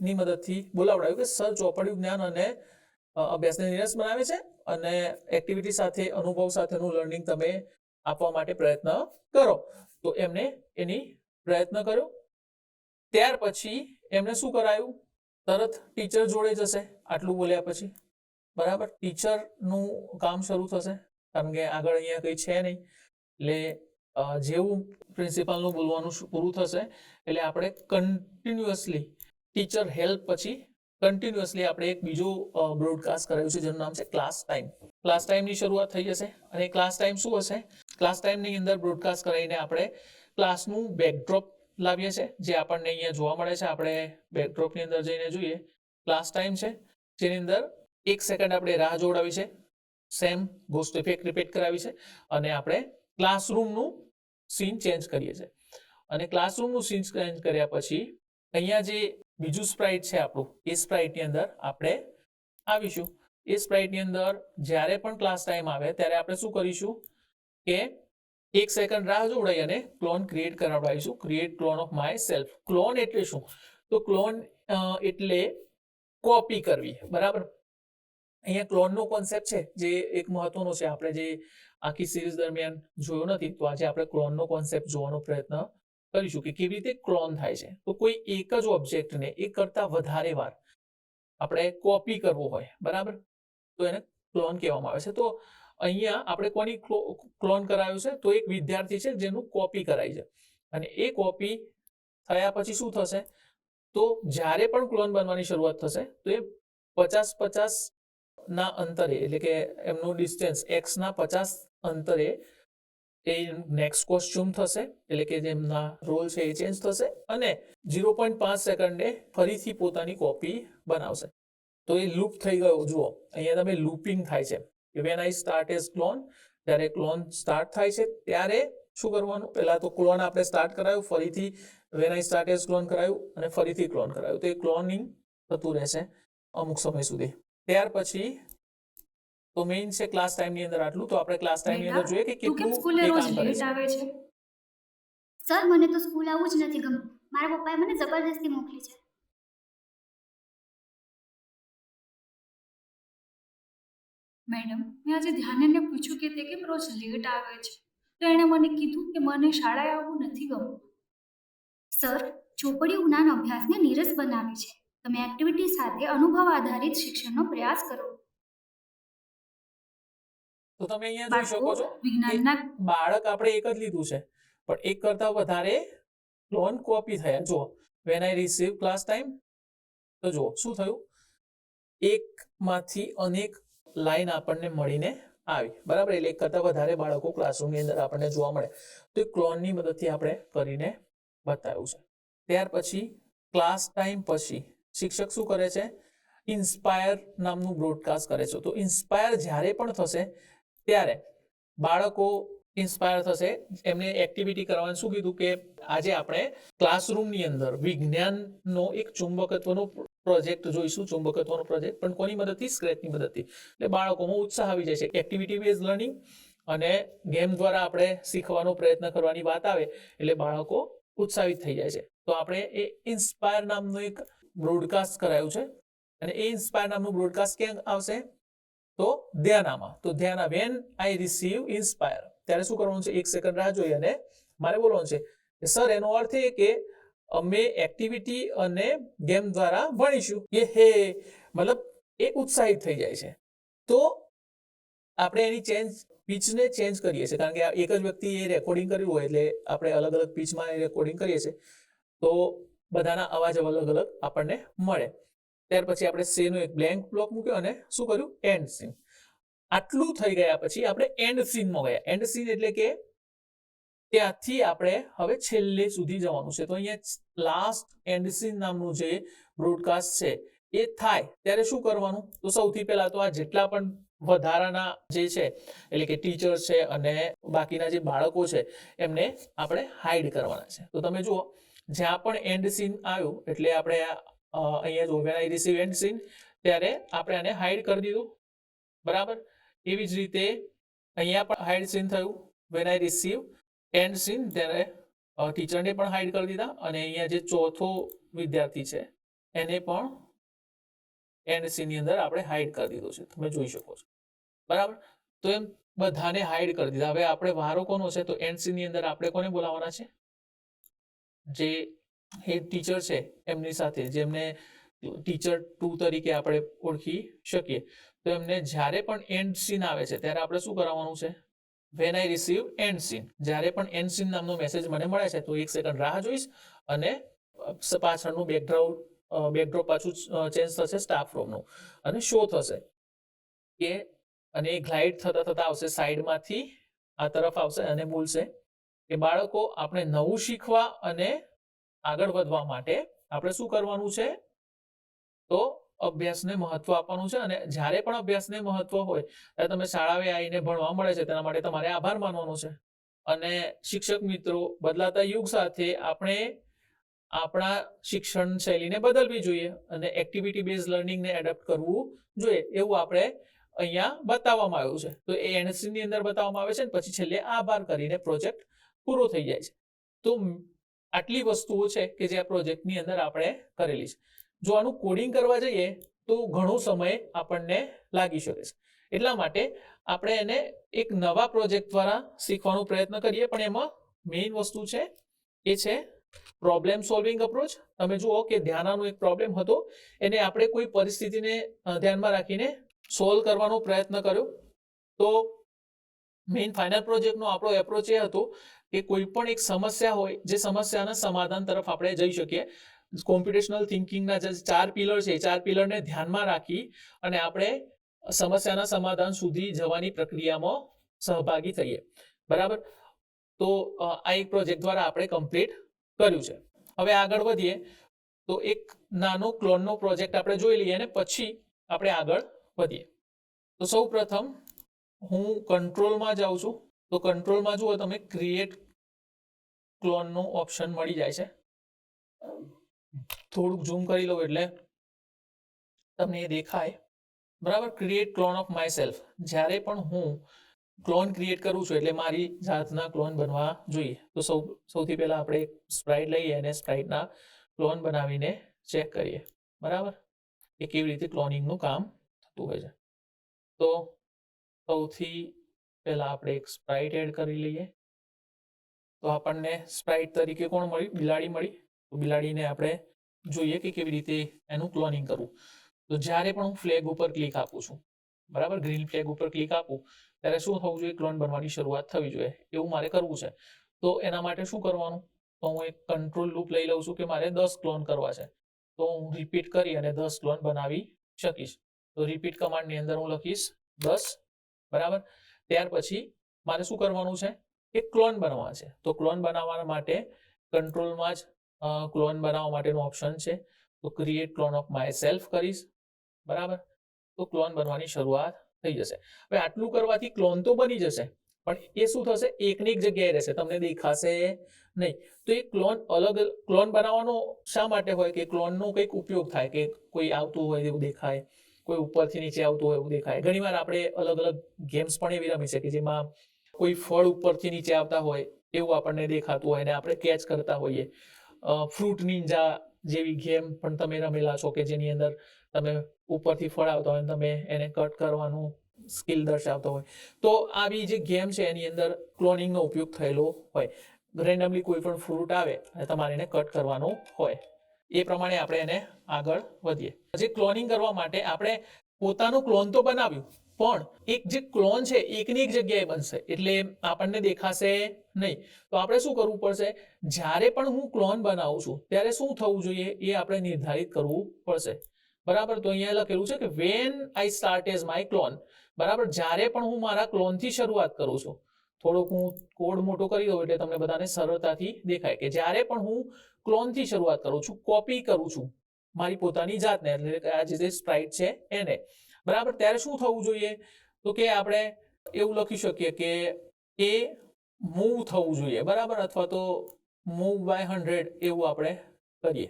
ની મદદથી બોલાવડાયું કે સર ચોપડી જ્ઞાન અને અભ્યાસને નીરસ બનાવે છે અને એક્ટિવિટી સાથે અનુભવ સાથેનું લર્નિંગ તમે આપવા માટે પ્રયત્ન કરો. તો એમને એની પ્રયત્ન કર્યો. ત્યાર પછી એમને શું કરાયું, તરત ટીચર જોડે જશે આટલું બોલ્યા પછી. બરાબર, ટીચરનું કામ શરૂ થશે કારણ કે આગળ અહીંયા કંઈ છે નહીં. એટલે જેવું પ્રિન્સિપાલનું બોલવાનું પૂરું થશે એટલે આપણે કન્ટિન્યુઅસલી ટીચર હેલ્પ પછી કન્ટિન્યુઅસલી આપણે એક બીજું બ્રોડકાસ્ટ કરાયું છે જેનું નામ છે ક્લાસ ટાઈમ. ક્લાસ ટાઈમની શરૂઆત થઈ જશે અને ક્લાસ ટાઈમ શું હશે, ક્લાસ ટાઈમની અંદર બ્રોડકાસ્ટ કરીને આપણે ક્લાસનું બેકડ્રોપ લાવીએ છીએ જે આપણને અહીંયા જોવા મળે છે. આપણે બેકડ્રોપની અંદર જઈને જોઈએ, ક્લાસ ટાઈમ છે જેની અંદર 1 સેકન્ડ આપણે રાહ જોડાવી છે, સેમ ઘોસ્ટ ઇફેક્ટ રિપીટ કરાવી છે અને આપણે ક્લાસરૂમનું સીન ચેન્જ કરીએ છીએ. અને ક્લાસરૂમનું સીન ચેન્જ કર્યા પછી અહીંયા જે બીજું સ્પ્રાઇટ છે આપણું, એ સ્પ્રાઇટની અંદર આપણે આવીશું. એ સ્પ્રાઇટની અંદર જ્યારે પણ ક્લાસ ટાઈમ આવે ત્યારે આપણે શું કરીશું કે 1 સેકન્ડ રાહ જોડાઈ અને ક્લોન ક્રિએટ કરાવડાવીશું. Create clone of my self. Clone એટલે શું, તો ક્લોન એટલે કોપી કરવી, બરાબર. અહીંયા ક્લોનનો કોન્સેપ્ટ છે જે એક મહત્વનો છે, આપણે જે આખી સિરીઝ દરમિયાન જોયો નથી, તો આજે આપણે ક્લોનનો કોન્સેપ્ટ જોવાનો પ્રયત્ન કરીશું કે કેવી રીતે ક્લોન થાય છે. તો કોઈ એક જ ઓબ્જેક્ટને એક કરતા વધારે વાર આપણે કોપી કરવો હોય, બરાબર, તો એને ક્લોન કહેવામાં આવે છે. તો અહીંયા આપણે કોની ક્લોન કરાયું છે, તો એક વિદ્યાર્થી છે જેનું કોપી કરાય છે, અને એ કોપી થયા પછી શું થશે, તો જ્યારે પણ ક્લોન બનવાની શરૂઆત થશે તો એ 50-50 ના અંતરે, એટલે કે એમનું ડિસ્ટન્સ x ના 50 અંતરે એ નેક્સ્ટ કોસ્ચ્યુમ થશે, એટલે કે જેમના રોલ છે એ ચેન્જ થશે, અને 0.5 સેકન્ડે ફરીથી પોતાની કોપી બનાવશે. તો એ લૂપ થઈ ગયો. જુઓ અહીંયા તમે લૂપિંગ થાય છે. When I start as clone, જ્યારે ક્લોન સ્ટાર્ટ થાય છે ત્યારે શું કરવાનું, પહેલા તો ક્લોન આપણે સ્ટાર્ટ કરાયું, ફરીથી when I start as clone કરાયું, અને ફરીથી ક્લોન કરાયું. તો એ ક્લોનિંગ થતું રહેશે અમુક સમય સુધી. ત્યાર પછી તો મેઇન છે ક્લાસ ટાઈમની અંદર આટલું. તો આપણે ક્લાસ ટાઈમની અંદર જોઈએ કે તું કેમ કેટલું સ્કૂલે એ રોજ કામ કરે લેટ છે. આવે છે? સર, મને તો સ્કૂલ આવવું જ નથી ગમતું. મારા પપ્પાએ મને જબરદસ્તી મોકલી છે. મેડમ, મેં આજે ધ્યાનને પૂછ્યું કે તે કેમ રોજ લેટ આવે છે, તો એણે મને કીધું કે મને શાળાએ આવવું નથી ગમતું. સર, ચોપડીઓ જ્ઞાન અભ્યાસને નીરસ બનાવે છે. તમે એક્ટિવિટી સાથે અનુભવ આધારિત શિક્ષણનો પ્રયાસ કરો. તો તમે અહીંયા જોઈ શકો છો કે વિજ્ઞાનના બાળક આપણે એક જ લીધું છે, પણ એક કરતા વધારે ક્લોન કોપી થયા. જો when I receive class time, તો જો શું થયું, એકમાંથી અનેક લાઈન આપણને મળીને આવી, બરાબર. એટલે એક કરતા વધારે બાળકો ક્લાસરૂમની અંદર આપણને જોવા મળે. તો એ ક્લોનની મદદથી આપણે કરીને બતાવ્યું છે. ત્યાર પછી ક્લાસ ટાઈમ પછી શિક્ષક શું કરે છે, ઇન્સ્પાયર નામનું બ્રોડકાસ્ટ કરે છે. તો ઇન્સ્પાયર જ્યારે પણ થશે ત્યારે બાળકો ઇન્સ્પાયર થશે. એમને એક્ટિવિટી કરવાનું શું કીધું કે આજે આપણે ક્લાસરૂમની અંદર વિજ્ઞાનનો એક ચુંબકત્વનો પ્રોજેક્ટ જોઈશું, ચુંબકત્વનો પ્રોજેક્ટ, પણ કોની મદદથી, સ્ક્રેચની મદદથી. એટલે બાળકોમાં ઉત્સાહ આવી જાય છે. એક્ટિવિટી બેઝ લર્નિંગ અને ગેમ દ્વારા આપણે શીખવાનો પ્રયત્ન કરવાની વાત આવે એટલે બાળકો ઉત્સાહિત થઈ જાય છે. તો આપણે એ ઇન્સ્પાયર નામનું એક બ્રોડકાસ્ટ કરાયું છે, અને એ ઇન્સ્પાયર નામનું બ્રોડકાસ્ટ ક્યાં આવશે, તો ધ્યાનામાં. તો ધ્યાના વેન આઈ રિસીવ ઇન્સ્પાયર, ત્યારે શું કરવાનું છે, 1 સેકન્ડ રાહ જોઈ અને મારે બોલવાનું છે કે સર, એનો અર્થ એ કે અમે એક્ટિવિટી અને ગેમ દ્વારા ભણીશું. એ હે, મતલબ એ ઉત્સાહિત થઈ જાય છે. તો આપણે એની પીચને ચેન્જ કરીએ છીએ, કારણ કે એક જ વ્યક્તિ એ રેકોર્ડિંગ કર્યું હોય એટલે આપણે અલગ અલગ પીચમાં એ રેકોર્ડિંગ કરીએ છીએ, તો બધાના અવાજ અલગ અલગ આપણને મળે. ત્યાર પછી આપણે સીનો એક બ્લેન્ક બ્લોક મૂક્યો અને શું કર્યું, એન્ડ સીન. આટલું થઈ ગયા પછી આપણે એન્ડ સીનમાં ગયા. એન્ડ સીન એટલે કે ત્યાંથી આપણે હવે છેલ્લે સુધી જવાનું છે. તો અહીંયા લાસ્ટ એન્ડ સીન નામનું જે બ્રોડકાસ્ટ છે એ થાય ત્યારે શું કરવાનું, તો સૌથી પહેલા તો આ જેટલા પણ વધારાના જે છે, એટલે કે ટીચર છે અને બાકીના જે બાળકો છે એમને આપણે હાઈડ કરવાના છે. તો તમે જુઓ, જ્યાં પણ એન્ડ સીન આવ્યું એટલે આપણે અહીંયા જો when I receive and scene, ત્યારે આપણે આને હાઈડ કરી દીધું, બરાબર. એવી જ રીતે અહીંયા પણ હાઈડ સીન થયું. When I receive and scene, ત્યારે ટીચરને પણ હાઈડ કરી દીધા, અને અહીંયા જે ચોથો વિદ્યાર્થી છે એને પણ એન્ડ સીન ની અંદર આપણે હાઈડ કરી દીધું છે, તમે જોઈ શકો છો, બરાબર. તો એમ બધાને હાઈડ કરી દીધા. હવે આપણે વારો કોનો છે, તો એન્ડ સીન ની અંદર આપણે કોને બોલાવવાના છે, જે હેડ ટીચર છે એમની સાથે, જેમને ટીચર 2 તરીકે આપણે ઓળખી શકીએ. તો એમને જ્યારે પણ એન્ડ સીન આવે છે ત્યારે આપણે શું કરાવવાનું છે, when I receive and scene, જ્યારે પણ એન્ડ સીન નામનો મેસેજ મને મળે છે તો 1 સેકન્ડ રાહ જોઈશ, અને પાછળનું બેકડ્રોપ પાછું ચેન્જ થશે સ્ટાફ રૂમનું, અને શો થશે કે, અને એ ગ્લાઇડ થતા થતા આવશે સાઈડમાંથી આ તરફ આવશે અને બોલશે કે બાળકો, આપણે નવું શીખવા અને આગળ વધવા માટે આપણે શું કરવાનું છે, તો અભ્યાસને મહત્વ આપવાનું છે. અને જ્યારે પણ અભ્યાસને મહત્વ હોય ત્યારે તમે શાળાએ આવીને ભણવા મળે છે તેના માટે તમારે આભાર માનવાનો છે. અને શિક્ષક મિત્રો, બદલાતા યુગ સાથે આપણે આપણા શિક્ષણ શૈલીને બદલવી જોઈએ અને એક્ટિવિટી બેઝ લર્નિંગને એડપ્ટ કરવું જોઈએ, એવું આપણે અહીંયા બતાવવામાં આવ્યું છે. તો એ એનએસસી ની અંદર બતાવવામાં આવે છે, અને પછી છેલ્લે આભાર કરીને પ્રોજેક્ટ પૂરો થઈ જાય છે. તો આટલી વસ્તુઓ છે કે જે આ પ્રોજેક્ટની અંદર આપણે કરેલી છે. જો આનું કોડિંગ કરવા જઈએ તો ઘણો સમય આપણને લાગી શકે છે. એટલા માટે આપણે એને એક નવા પ્રોજેક્ટ દ્વારા શીખવાનો પ્રયત્ન કરીએ, પણ એમાં મેઇન વસ્તુ છે એ છે પ્રોબ્લેમ સોલ્વિંગ અપ્રોચ. તમે જુઓ કે ધ્યાનનો એક પ્રોબ્લેમ હતો, એને આપણે કોઈ પરિસ્થિતિને ધ્યાનમાં રાખીને સોલ્વ કરવાનો પ્રયત્ન કર્યો. તો મેઇન ફાઇનલ પ્રોજેક્ટનો આપણો એપ્રોચ એ હતો કે કોઈ પણ એક સમસ્યા હોય, જે સમસ્યાના સમાધાન તરફ આપણે જઈ શકીએ. કોમ્પ્યુટેશનલ થિંકિંગના જે 4 પિલર છે, એ 4 પિલરને ધ્યાનમાં રાખી અને આપણે સમસ્યાના સમાધાન સુધી જવાની પ્રક્રિયામાં સહભાગી થઈએ. બરાબર? તો આ એક પ્રોજેક્ટ દ્વારા આપણે કમ્પ્લીટ કર્યું છે. હવે આગળ વધીએ તો એક નાનો ક્લોનનો પ્રોજેક્ટ આપણે જોઈ લઈએ અને પછી આપણે આગળ વધીએ. તો સૌ પ્રથમ હું કંટ્રોલમાં જાઉં છું. તો કંટ્રોલમાં જુઓ તમે ક્રિએટ ક્લોનનો ઓપ્શન મળી જાય છે. થોડુંક ઝૂમ કરી લો એટલે તમને એ દેખાય. બરાબર? Create clone of my self. જ્યારે પણ હું ક્લોન ક્રિએટ કરું છું એટલે મારી જાતના ક્લોન બનવા જોઈએ. તો સૌથી પહેલા આપણે એક સ્પ્રાઇટ લઈએ અને સ્પ્રાઇટના ક્લોન બનાવીને ચેક કરીએ. બરાબર? એ કેવી રીતે ક્લોનિંગનું કામ થતું હોય છે. તો સૌથી પહેલા આપણે એક સ્પ્રાઇટ એડ કરી લઈએ. તો આપણને સ્પ્રાઇટ તરીકે કોણ મળી? બિલાડી મળી. તો બિલાડીને આપણે જોઈએ કે કેવી રીતે એનું ક્લોનિંગ કરવું. તો જ્યારે પણ હું ફ્લેગ ઉપર ક્લિક આપું છું, બરાબર, ગ્રીન ફ્લેગ ઉપર ક્લિક આપું ત્યારે શું થવું જોઈએ? ક્લોન બનવાની શરૂઆત થવી જોઈએ. એવું મારે કરવું છે. તો એના માટે શું કરવાનું? તો હું એક કંટ્રોલ લૂપ લઈ લઉં છું કે મારે 10 ક્લોન કરવા છે. તો હું રિપીટ કરી અને 10 ક્લોન બનાવી શકીશ. તો રિપીટ કમાન્ડની અંદર હું લખીશ 10. બરાબર? ત્યાર પછી મારે શું કરવાનું છે? એક ક્લોન બનાવવા છે. તો ક્લોન બનાવવા માટે કંટ્રોલમાં જ ક્લોન બનાવવા માટેનો ઓપ્શન છે. તો create clone of my self કરીશ. બરાબર? તો ક્લોન બનવાની શરૂઆત થઈ જશે. હવે આટલું કરવાથી ક્લોન તો બની જશે, પણ એ શું થશે? એકની એક જગ્યાએ રહેશે, તમને દેખાશે નહીં. તો એ ક્લોન ક્લોન બનાવવાનો શા માટે હોય? કે ક્લોનનો કંઈક ઉપયોગ થાય, કે કોઈ આવતું હોય એવું દેખાય, કોઈ ઉપરથી નીચે આવતું હોય એવું દેખાય. ઘણીવાર આપણે અલગ અલગ ગેમ્સ પણ એવી રમી છે કે જેમાં કોઈ ફળ ઉપરથી નીચે આવતા હોય એવું આપણને દેખાતું હોય અને આપણે કેચ કરતા હોઈએ. ફ્રૂટ નિંજા જેવી ગેમ પણ તમે રમેલા છો કે જેની અંદર તમે ઉપરથી ફળ આવતા હોય અને તમે એને કટ કરવાનું સ્કિલ દર્શાવતો હોય. તો આવી જે ગેમ છે એની અંદર ક્લોનિંગનો ઉપયોગ થયેલો હોય. રેન્ડમલી કોઈ પણ ફ્રૂટ આવે અને તમારે એને કટ કરવાનું હોય. એ પ્રમાણે આપણે એને આગળ વધીએ. જે ક્લોનિંગ કરવા માટે આપણે પોતાનું ક્લોન તો બનાવ્યું, પણ એક જે ક્લોન છે એકની એક જગ્યાએ બનશે એટલે આપણને દેખાશે નહીં. તો આપણે શું કરવું પડશે? જ્યારે પણ હું ક્લોન બનાવું છું ત્યારે શું થવું જોઈએ એ આપણે નિર્ધારિત કરવું પડશે. બરાબર? તો અહીંયા લખેલું છે કે when I start as my clone. બરાબર? જ્યારે પણ હું મારા ક્લોનથી શરૂઆત કરું છું. થોડોક હું કોડ મોટો કરી દઉં એટલે તમને બધાને સરળતાથી દેખાય કે જ્યારે પણ હું ક્લોનથી શરૂઆત કરું છું, કોપી કરું છું મારી પોતાની જાતને, એટલે કે આ જે સ્પ્રાઇટ છે એને. બરાબર? ત્યારે શું થવું જોઈએ? તો કે આપણે એવું લખી શકીએ કે એ મૂવ થવું જોઈએ. બરાબર? અથવા તો મૂવ બાય 100 એવું આપણે કરીએ.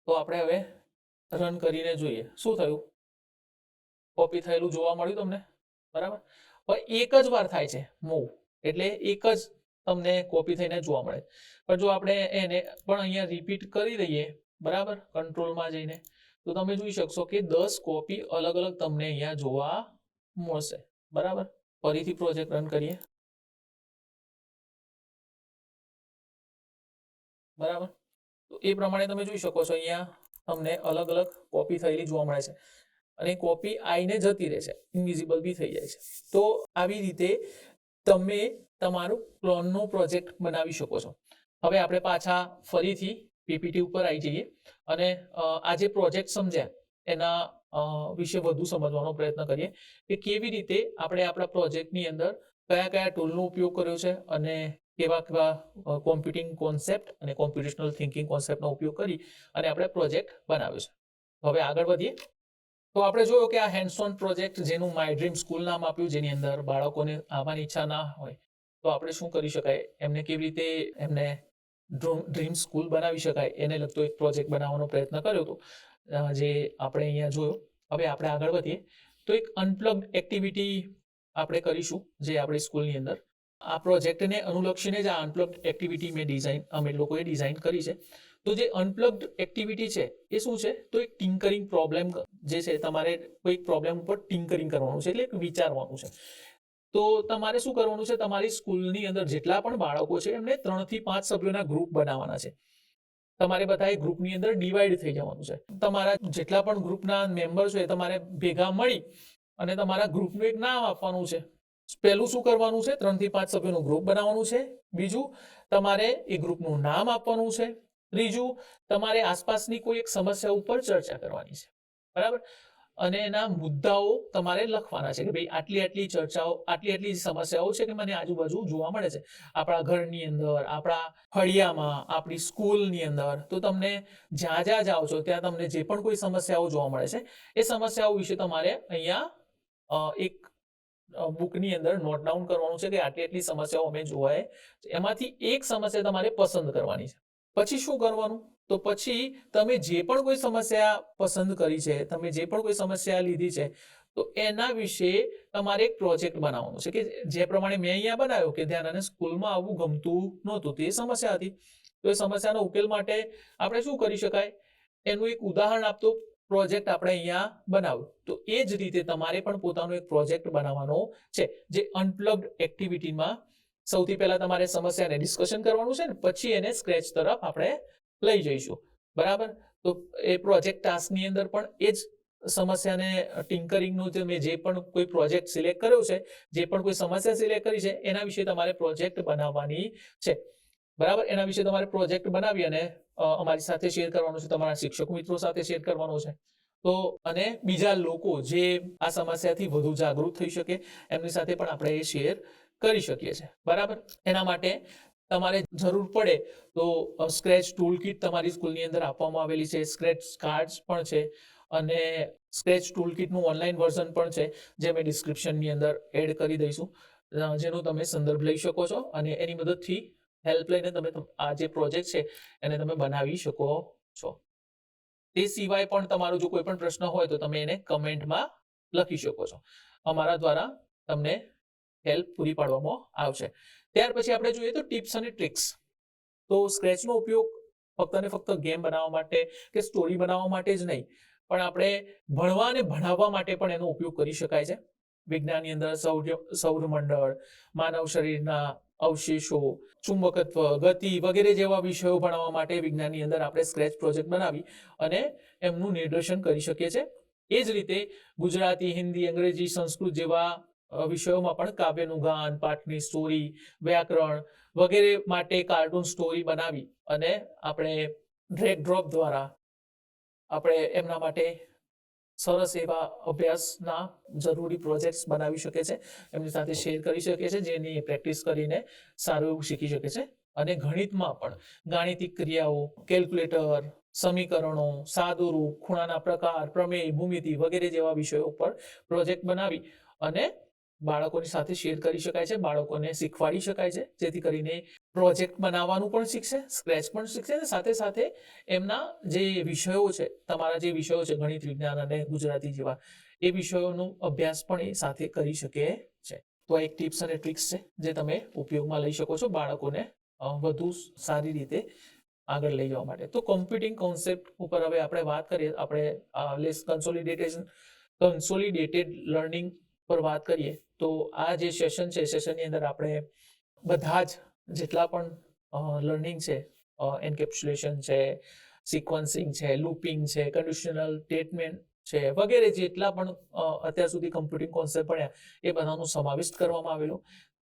તો આપણે હવે રન કરીને જોઈએ શું થયું. કોપી થયેલું જોવા મળ્યું તમને? બરાબર? પણ એક જ વાર થાય છે મૂવ, એટલે એક જ તમને કોપી થઈને જોવા મળે. પણ જો આપણે એને પણ અહીંયા રિપીટ કરી દઈએ, બરાબર, કંટ્રોલમાં જઈને, તો તમે જોઈ શકશો કે 10 કોપી અલગ અલગ તમને અહીંયા જોવા મળશે. બરાબર? ફરીથી પ્રોજેક્ટ રન કરીએ. બરાબર? તો એ પ્રમાણે તમે જોઈ શકો છો અહીંયા તમને અલગ અલગ કોપી થયેલી જોવા મળે છે અને કોપી આઈને જતી રહે છે, ઇનવિઝિબલ બી થઈ જાય છે. તો આવી રીતે તમે તમારું ક્લોનનો પ્રોજેક્ટ બનાવી શકો છો. હવે આપણે પાછા ફરીથી પીપીટી ઉપર આવી જઈએ અને આ જે પ્રોજેક્ટ સમજ્યા એના વિશે વધુ સમજવાનો પ્રયત્ન કરીએ કે કેવી રીતે આપણે આપણા પ્રોજેક્ટની અંદર કયા કયા ટૂલનો ઉપયોગ કર્યો છે અને કેવા કેવા કોમ્પ્યુટિંગ કોન્સેપ્ટ અને કોમ્પ્યુટેશનલ થિંકિંગ કોન્સેપ્ટનો ઉપયોગ કરી અને આપણે પ્રોજેક્ટ બનાવ્યો છે. હવે આગળ વધીએ તો આપણે જોયું કે આ હેન્ડ્સ ઓન પ્રોજેક્ટ જેનું માય ડ્રીમ સ્કૂલ નામ આપ્યું, જેની અંદર બાળકોને આવવાની ઈચ્છા ના હોય તો આપણે શું કરી શકાય, એમને કેવી રીતે એમને ડ્રીમ સ્કૂલ બનાવી શકાય એને લગતો એક પ્રોજેક્ટ બનાવવાનો પ્રયત્ન કર્યો હતો, જે આપણે અહીંયા જોયો. હવે આપણે આગળ વધીએ તો એક અનપ્લગ્ડ એક્ટિવિટી આપણે કરીશું જે આપણી સ્કૂલની અંદર. આ પ્રોજેક્ટને અનુલક્ષીને જ આ અનપ્લગ્ડ એક્ટિવિટી અમે લોકોએ ડિઝાઇન કરી છે. તો જે અનપ્લગ્ડ એક્ટિવિટી છે એ શું છે, તો એક ટિંકરિંગ પ્રોબ્લેમ જે છે, તમારે કોઈક પ્રોબ્લેમ ઉપર ટિંકરિંગ કરવાનું છે, એટલે વિચારવાનું છે. તો તમારે શું કરવાનું છે, તમારી સ્કૂલની અંદર જેટલા પણ બાળકો છે એમને 3 થી 5 સભ્યોના ગ્રુપ બનાવવાના છે. તમારે બધા ગ્રુપની અંદર ડિવાઈડ થઈ જવાનું છે. તમારા જેટલા પણ ગ્રુપના મેમ્બર છે તમારે ભેગા મળી અને તમારા ગ્રુપનું એક નામ આપવાનું છે. પહેલું શું કરવાનું છે, 3 થી 5 સભ્યોનું ગ્રુપ બનાવવાનું છે. બીજું, તમારે એ ગ્રુપનું નામ આપવાનું છે. ત્રીજું, તમારે આસપાસની કોઈ એક સમસ્યા ઉપર ચર્ચા કરવાની છે, બરાબર, અને એના મુદ્દાઓ તમારે લખવાના છે કે ભાઈ આટલી ચર્ચાઓ, આટલી સમસ્યાઓ છે કે મને આજુબાજુ જોવા મળે છે, આપણા ઘરની અંદર, આપણા ફળિયામાં, આપણી સ્કૂલની અંદર. તો તમને જ્યાં જાઓ છો ત્યાં તમને જે પણ કોઈ સમસ્યાઓ જોવા મળે છે એ સમસ્યાઓ વિશે તમારે અહીંયા એક બુકની અંદર નોટ ડાઉન કરવાનું છે કે આટલી સમસ્યાઓ અમે જોવાય. એમાંથી એક સમસ્યા તમારે પસંદ કરવાની છે. પછી શું કરવાનું, તો પછી તમે જે પણ કોઈ સમસ્યા પસંદ કરી છે, તમે જે પણ કોઈ સમસ્યા લીધી છે, તો એના વિશે તમારે એક પ્રોજેક્ટ બનાવવાનો છે કે જે પ્રમાણે મેં અહીંયા બનાવ્યો કે ધ્યાન અને સ્કૂલમાં આવવું ગમતું નહોતું, તે સમસ્યા હતી. તો એ સમસ્યાનો ઉકેલ માટે આપણે શું કરી શકાય, એનું એક ઉદાહરણ આપતો પ્રોજેક્ટ આપણે અહીંયા બનાવ્યો. તો એ જ રીતે તમારે પણ પોતાનો એક પ્રોજેક્ટ બનાવવાનો છે, જે અનપ્લગ્ડ એક્ટિવિટીમાં સૌથી પહેલા તમારે સમસ્યાને ડિસ્કશન કરવાનું છે ને પછી એને સ્ક્રેચ તરફ આપણે લઈ જઈશું, બરાબર. તો એ પ્રોજેક્ટ ટાસ્કની અંદર પણ એ જ સમસ્યાને ટિંકરિંગનું જે પણ કોઈ પ્રોજેક્ટ સિલેક્ટ કર્યો છે, જે પણ કોઈ સમસ્યા સિલેક્ટ કરી છે એના વિશે તમારે પ્રોજેક્ટ બનાવવાની છે, બરાબર. એના વિશે તમારે પ્રોજેક્ટ બનાવી અને અમારી સાથે શેર કરવાનો છે, તમારા શિક્ષક મિત્રો સાથે શેર કરવાનો છે. તો અને બીજા લોકો જે આ સમસ્યાથી વધુ જાગૃત થઈ શકે એમની સાથે પણ આપણે એ શેર કરી શકીએ છીએ, બરાબર. એના માટે તમારે જરૂર પડે તો સ્ક્રેચ ટૂલ કિટ તમારી સ્કૂલની અંદર આપવામાં આવેલી છે, સ્ક્રેચ કાર્ડ્સ પણ છે અને સ્ક્રેચ ટૂલ કિટનું ઓનલાઈન વર્ઝન પણ છે, જે અમે ડિસ્ક્રિપ્શનની અંદર એડ કરી દઈશું, જેનો તમે સંદર્ભ લઈ શકો છો અને એની મદદથી હેલ્પ લઈને તમે આ જે પ્રોજેક્ટ છે એને તમે બનાવી શકો છો. તે સિવાય પણ તમારો જો કોઈ પણ પ્રશ્ન હોય તો તમે એને કમેન્ટમાં લખી શકો છો. અમારા દ્વારા તમને હેલ્પ પૂરી પાડવામાં આવશે. ત્યાર પછી આપણે જોઈએ તો ટિપ્સ અને ટ્રિક્સ. તો સ્ક્રેચનો ઉપયોગ ફક્ત ને ફક્ત ગેમ બનાવવા માટે કે સ્ટોરી બનાવવા માટે જ નહીં, પણ આપણે ભણવા અને ભણાવવા માટે પણ એનો ઉપયોગ કરી શકાય છે. વિજ્ઞાનની અંદર સૌરમંડળ, માનવ શરીરના અવશેષો, ચુંબકત્વ, ગતિ વગેરે જેવા વિષયો ભણાવવા માટે વિજ્ઞાનની અંદર આપણે સ્ક્રેચ પ્રોજેક્ટ બનાવી અને એમનું નિદર્શન કરી શકીએ છીએ. એ જ રીતે ગુજરાતી, હિન્દી, અંગ્રેજી, સંસ્કૃત જેવા વિષયોમાં પણ કાવ્યનું ગાન, પાઠની સ્ટોરી, વ્યાકરણ વગેરે માટે કાર્ટૂન સ્ટોરી બનાવી અને આપણે ડ્રેગ ડ્રોપ દ્વારા આપણે એમના માટે સરસ એવા અભ્યાસના જરૂરી પ્રોજેક્ટ્સ બનાવી શકે છે, એમની સાથે શેર કરી શકે છે, જેની પ્રેક્ટિસ કરીને સારું એવું શીખી શકે છે. અને ગણિતમાં પણ ગાણિતિક ક્રિયાઓ, કેલ્ક્યુલેટર, સમીકરણો, સાદુરૂપ, ખૂણાના પ્રકાર, પ્રમેય, ભૂમિતિ વગેરે જેવા વિષયો પર પ્રોજેક્ટ બનાવી અને બાળકોની સાથે શેર કરી શકાય છે, બાળકોને શીખવાડી શકાય છે, જેથી કરીને પ્રોજેક્ટ બનાવવાનું પણ શીખશે, સ્ક્રેચ પણ શીખશે અને સાથે સાથે એમના જે વિષયો છે, તમારા જે વિષયો છે ગણિત, વિજ્ઞાન અને ગુજરાતી જેવા, એ વિષયોનો અભ્યાસ પણ એ સાથે કરી શકે છે. તો એક ટિપ્સ અને ટ્રિક્સ છે જે તમે ઉપયોગમાં લઈ શકો છો બાળકોને વધુ સારી રીતે આગળ લઈ જવા માટે. તો કોમ્પ્યુટિંગ કોન્સેપ્ટ ઉપર હવે આપણે વાત કરીએ, આપણે કન્સોલિડેટેડ લર્નિંગ પર વાત કરીએ. તો આ જે સેશન છે, સેશનની અંદર આપણે બધા જ જેટલા પણ લર્નિંગ છે, એન્કેપ્સ્યુલેશન છે, સિક્વન્સિંગ છે, લૂપિંગ છે, કન્ડિશનલ સ્ટેટમેન્ટ છે વગેરે જેટલા પણ અત્યાર સુધી કમ્પ્યુટિંગ કોન્સેપ્ટ ભણ્યા એ બધાનો સમાવિષ્ટ કરવામાં આવેલો.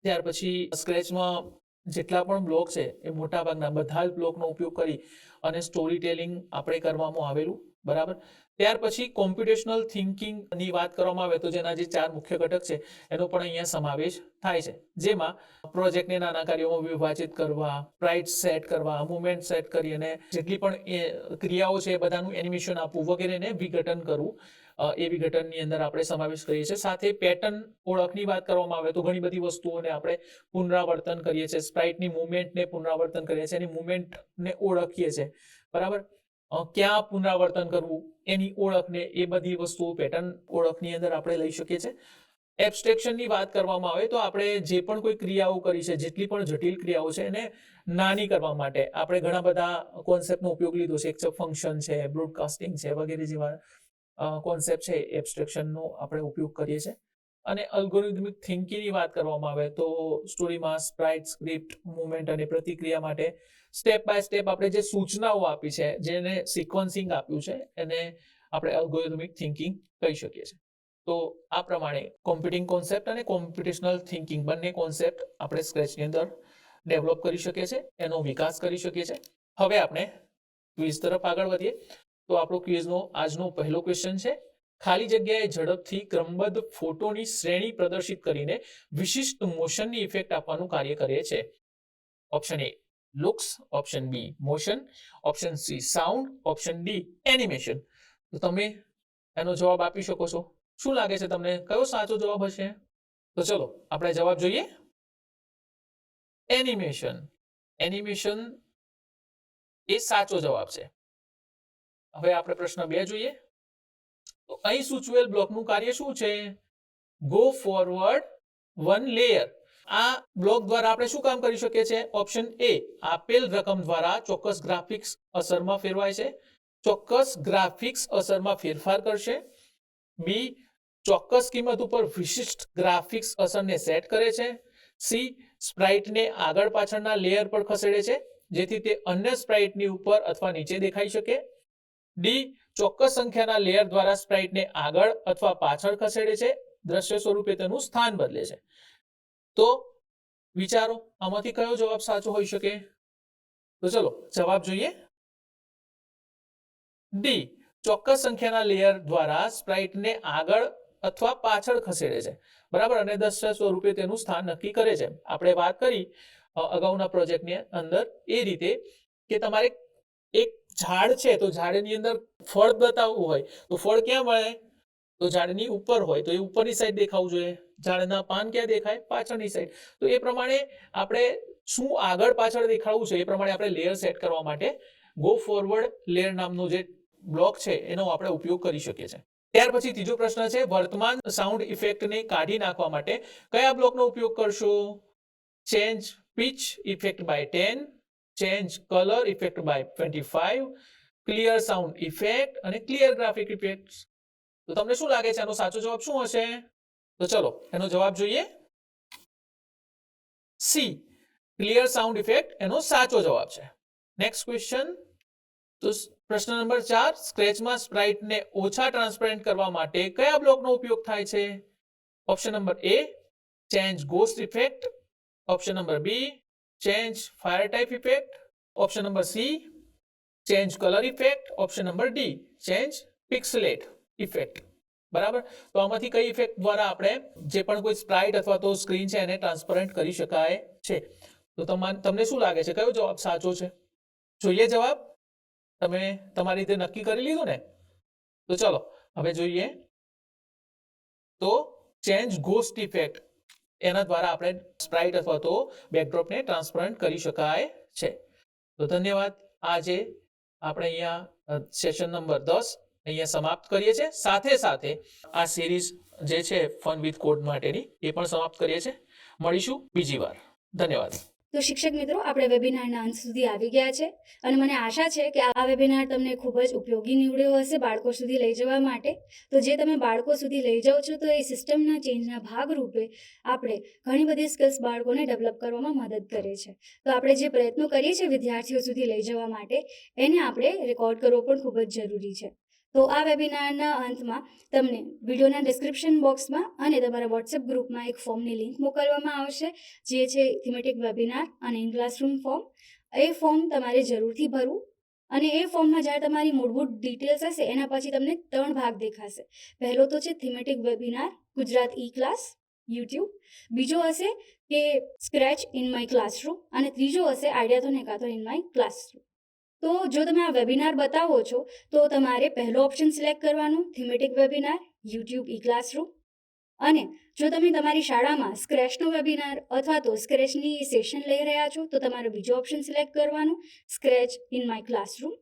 ત્યાર પછી સ્ક્રેચમાં જેટલા પણ બ્લોક છે એ મોટાભાગના બધા જ બ્લોકનો ઉપયોગ કરી અને સ્ટોરી ટેલિંગ આપણે કરવામાં આવેલું, બરાબર. ત્યાર પછી કોમ્પ્યુટેશનલ થિંકિંગની વાત કરવામાં આવે તો જેના જે 4 મુખ્ય ઘટક છે એનો પણ અહીંયા સમાવેશ થાય છે, જેમાં પ્રોજેક્ટને નાના કાર્યોમાં વિભાજિત કરવા, સ્પ્રાઇટ સેટ કરવા, મુવમેન્ટ સેટ કરી અને જેટલી પણ ક્રિયાઓ છે એ બધાનું એનિમેશન આપવું વગેરેને વિઘટન કરવું, એ વિઘટનની અંદર આપણે સમાવેશ કરીએ છીએ. સાથે પેટર્ન ઓળખની વાત કરવામાં આવે તો ઘણી બધી વસ્તુઓને આપણે પુનરાવર્તન કરીએ છીએ, સ્પ્રાઇટની મુવમેન્ટને પુનરાવર્તન કરીએ છીએ, એની મુવમેન્ટને ઓળખીએ છીએ, બરાબર. ક્યાં પુનરાવર્તન કરવું એની ઓળખને એ બધી વસ્તુઓ પેટર્ન ઓળખની અંદર આપણે લઈ શકીએ છીએ. એબ્સ્ટ્રેક્શનની વાત કરવામાં આવે તો આપણે જે પણ કોઈ ક્રિયાઓ કરી છે, જેટલી પણ જટિલ ક્રિયાઓ છે એને નાની કરવા માટે આપણે ઘણા બધા કોન્સેપ્ટનો ઉપયોગ લીધો છે. એક્સેપ્ટ ફંક્શન છે, બ્રોડકાસ્ટિંગ છે વગેરે જેવા કોન્સેપ્ટ છે એબ્સ્ટ્રેક્શનનો આપણે ઉપયોગ કરીએ છીએ. અને અલ્ગોરિધમિક થિંકિંગની વાત કરવામાં આવે તો સ્ટોરીમાં સ્પ્રાઇટ, સ્ક્રિપ્ટ, મૂવમેન્ટ અને પ્રતિક્રિયા માટે સ્ટેપ બાય સ્ટેપ આપણે જે સૂચનાઓ આપી છે, જેને સિક્વન્સિંગ આપ્યું છે, એને આપણે અલ્ગોરિધમિક થિંકિંગ કહી શકીએ છીએ. તો આ પ્રમાણે કોમ્પ્યુટિંગ કોન્સેપ્ટ અને કોમ્પ્યુટેશનલ થિંકિંગ બંને કોન્સેપ્ટ આપણે સ્ક્રેચની અંદર ડેવલપ કરી શકીએ છીએ, એનો વિકાસ કરી શકીએ છીએ. હવે આપણે ક્વિઝ તરફ આગળ વધીએ. તો આપણો ક્વિઝનો આજનો પહેલો ક્વેશ્ચન છે, ખાલી જગ્યાએ ઝડપથી ક્રમબદ્ધ ફોટોની શ્રેણી પ્રદર્શિત કરીને વિશિષ્ટ મોશનની ઇફેક્ટ આપવાનું કાર્ય કરે છે. Option A looks, option B motion, option C sound, option D animation. તો તમે એનો જવાબ આપી શકો છો. શું લાગે છે તમને, કયો સાચો જવાબ હશે? તો ચલો આપણે જવાબ જોઈએ. એનિમેશન. એનિમેશન એ સાચો જવાબ છે. હવે આપણે પ્રશ્ન 2 જોઈએ. તો અહીં સૂચવેલ બ્લોકનું કાર્ય શું છે? Go forward one layer. આ બ્લોક દ્વારા આપણે શું કામ કરી શકીએ છીએ? ઓપ્શન એ આપેલ રકમ દ્વારા ચોક્કસ ગ્રાફિક્સ અસરમાં ફેરવાય છે. ચોક્કસ ગ્રાફિક્સ અસરમાં ફેરફાર કરશે. બી ચોક્કસ કિંમત ઉપર વિશિષ્ટ ગ્રાફિક્સ અસરને સેટ કરે છે. સી સ્પ્રાઇટને આગળ પાછળના લેયર પર ખસેડે છે જેથી તે અન્ય સ્પ્રાઇટની ઉપર અથવા નીચે દેખાઈ શકે. ડી ચોક્કસ સંખ્યાના લેયર દ્વારા સ્પ્રાઇટને આગળ અથવા પાછળ ખસેડે છે, દ્રશ્ય સ્વરૂપે તેનું સ્થાન બદલે છે. તો વિચારો આમાંથી કયો જવાબ સાચો હોઈ શકે? તો ચલો જવાબ જોઈએ. ડી ચોક્કસ સંખ્યાના લેયર દ્વારા સ્પ્રાઇટને આગળ અથવા પાછળ ખસેડે છે, બરાબર, અને દ્રશ્ય સ્વરૂપે તેનું સ્થાન નક્કી કરે છે. આપણે વાત કરી અગાઉના પ્રોજેક્ટની અંદર એ રીતે કે તમારે એક ઝાડ છે તો ઝાડની અંદર ફળ બતાવવું હોય તો ફળ ક્યાં મળે? તો ઝાડની ઉપર હોય તો એ ઉપરની સાઈડ દેખાવું જોઈએ. ઝાડના પાન ક્યાં દેખાય? પાછળની સાઈડ. તો એ પ્રમાણે આપણે શું આગળ પાછળ દેખાડવું છે એ પ્રમાણે આપણે લેયર સેટ કરવા માટે ગો ફોરવર્ડ લેયર નામનો જે બ્લોક છે એનો આપણે ઉપયોગ કરી શકીએ છીએ. ત્યાર પછી ત્રીજો પ્રશ્ન છે, વર્તમાન સાઉન્ડ ઇફેક્ટને કાઢી નાખવા માટે કયા બ્લોકનો ઉપયોગ કરશો? Change pitch effect by 10, change colour effect by 25, clear sound effect અને ક્લિયર ગ્રાફિક ઇફેક્ટ. તો તમને શું લાગે છે આનો સાચો જવાબ શું હશે? તો ચલો એનો જવાબ જોઈએ. સી ક્લિયર સાઉન્ડ ઇફેક્ટ એનો સાચો જવાબ છે. Next question. તો પ્રશ્ન નંબર 4, સ્ક્રેચમાં સ્પ્રાઇટને ઓછા ટ્રાન્સપરન્ટ કરવા માટે કયા બ્લોકનો ઉપયોગ થાય છે? Option number A change ghost effect, option number B change fire type effect, option number C change colour effect, option number D change pixelate effect. બરાબર, તો આમાંથી કઈ ઇફેક્ટ દ્વારા આપણે જે પણ કોઈ સ્પ્રાઇટ અથવા તો સ્ક્રીન છે એને ટ્રાન્સપરન્ટ કરી શકાય છે? તો તમને શું લાગે છે કયો જવાબ સાચો છે? જોઈએ જવાબ. તમે તમારી રીતે નક્કી કરી લીધું ને? તો ચલો હવે જોઈએ. તો ચેન્જ ગોસ્ટ ઇફેક્ટ એના દ્વારા આપણે સ્પ્રાઇટ અથવા તો બેકડ્રોપને ટ્રાન્સપરન્ટ કરી શકાય છે. તો ધન્યવાદ. આજે આપણે અહીંયા સેશન નંબર 10 અહીંયા સમાપ્ત કરીએ છીએ. સાથે સાથે આ સિરીઝ જે છે ફન વિથ કોડ માટેની એ પણ સમાપ્ત કરીએ છીએ. મળીશું બીજી વાર. ધન્યવાદ. તો શિક્ષક મિત્રો, આપણે વેબિનારના અંત સુધી આવી ગયા છે અને મને આશા છે કે આ વેબિનાર તમને ખૂબ જ ઉપયોગી નીવડ્યો હશે બાળકો સુધી લઈ જવા માટે. તો જે તમે બાળકો સુધી લઈ જાઓ છો તો એ સિસ્ટમના ચેન્જના ભાગરૂપે આપણે ઘણી બધી સ્કિલ્સ બાળકોને ડેવલપ કરવામાં મદદ કરે છે. તો આપણે જે પ્રયત્નો કરીએ છીએ વિદ્યાર્થીઓ સુધી લઈ જવા માટે એને આપણે રેકોર્ડ કરવો પણ ખૂબ જ જરૂરી છે. તો આ વેબિનારના અંતમાં તમને વિડીયોના ડિસ્ક્રિપ્શન બોક્સમાં અને તમારા વોટ્સએપ ગ્રુપમાં એક ફોર્મની લિંક મોકલવામાં આવશે, જે છે થીમેટિક વેબિનાર અને in classroom form. A form તમારે જરૂરથી ભરવું અને એ ફોર્મમાં જ્યારે તમારી મૂળભૂત ડિટેલ્સ હશે એના પછી તમને 3 ભાગ દેખાશે. પહેલો તો છે થીમેટિક વેબિનાર ગુજરાત ઈ ક્લાસ યુટ્યુબ, બીજો હશે કે સ્ક્રેચ ઇન માય ક્લાસરૂમ અને ત્રીજો હશે આઈડિયાથોન હેકાથોન ઇન માય ક્લાસરૂમ. તો જો તમે આ વેબિનાર બતાવો છો તો તમારે પહેલો ઓપ્શન સિલેક્ટ કરવાનો થીમેટિક વેબિનાર યુટ્યુબ ઈ ક્લાસરૂમ, અને જો તમે તમારી શાળામાં સ્ક્રેચનો વેબિનાર અથવા તો સ્ક્રેચની સેશન લઈ રહ્યા છો તો તમારે બીજો ઓપ્શન સિલેક્ટ કરવાનો સ્ક્રેચ ઇન માય ક્લાસરૂમ,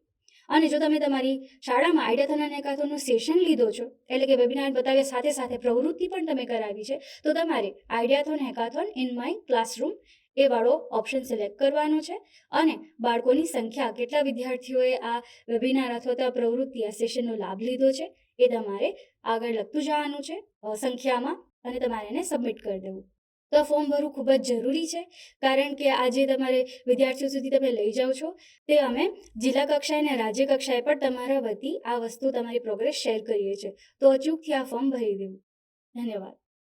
અને જો તમે તમારી શાળામાં આઈડિયાથોન અને હેકાથોનનો સેશન લીધો છો, એટલે કે વેબિનાર બતાવ્યા સાથે સાથે પ્રવૃત્તિ પણ તમે કરાવી છે, તો તમારે આઈડિયાથોન હેકાથોન ઇન માય ક્લાસરૂમ એ વાળો ઓપ્શન સિલેક્ટ કરવાનો છે અને બાળકોની સંખ્યા, કેટલા વિદ્યાર્થીઓએ આ વેબિનાર અથવા તો આ પ્રવૃત્તિ, આ સેશનનો લાભ લીધો છે એ તમારે આગળ લખતું જવાનું છે સંખ્યામાં, અને તમારે એને સબમિટ કરી દેવું. તો આ ફોર્મ ભરવું ખૂબ જ જરૂરી છે, કારણ કે આજે તમારે વિદ્યાર્થીઓ સુધી તમે લઈ જાઓ છો તે અમે જિલ્લા કક્ષાએ અને રાજ્ય કક્ષાએ પણ તમારા વતી આ વસ્તુ, તમારી પ્રોગ્રેસ શેર કરીએ છીએ. તો અચૂકથી આ ફોર્મ ભરી દેવું. ધન્યવાદ.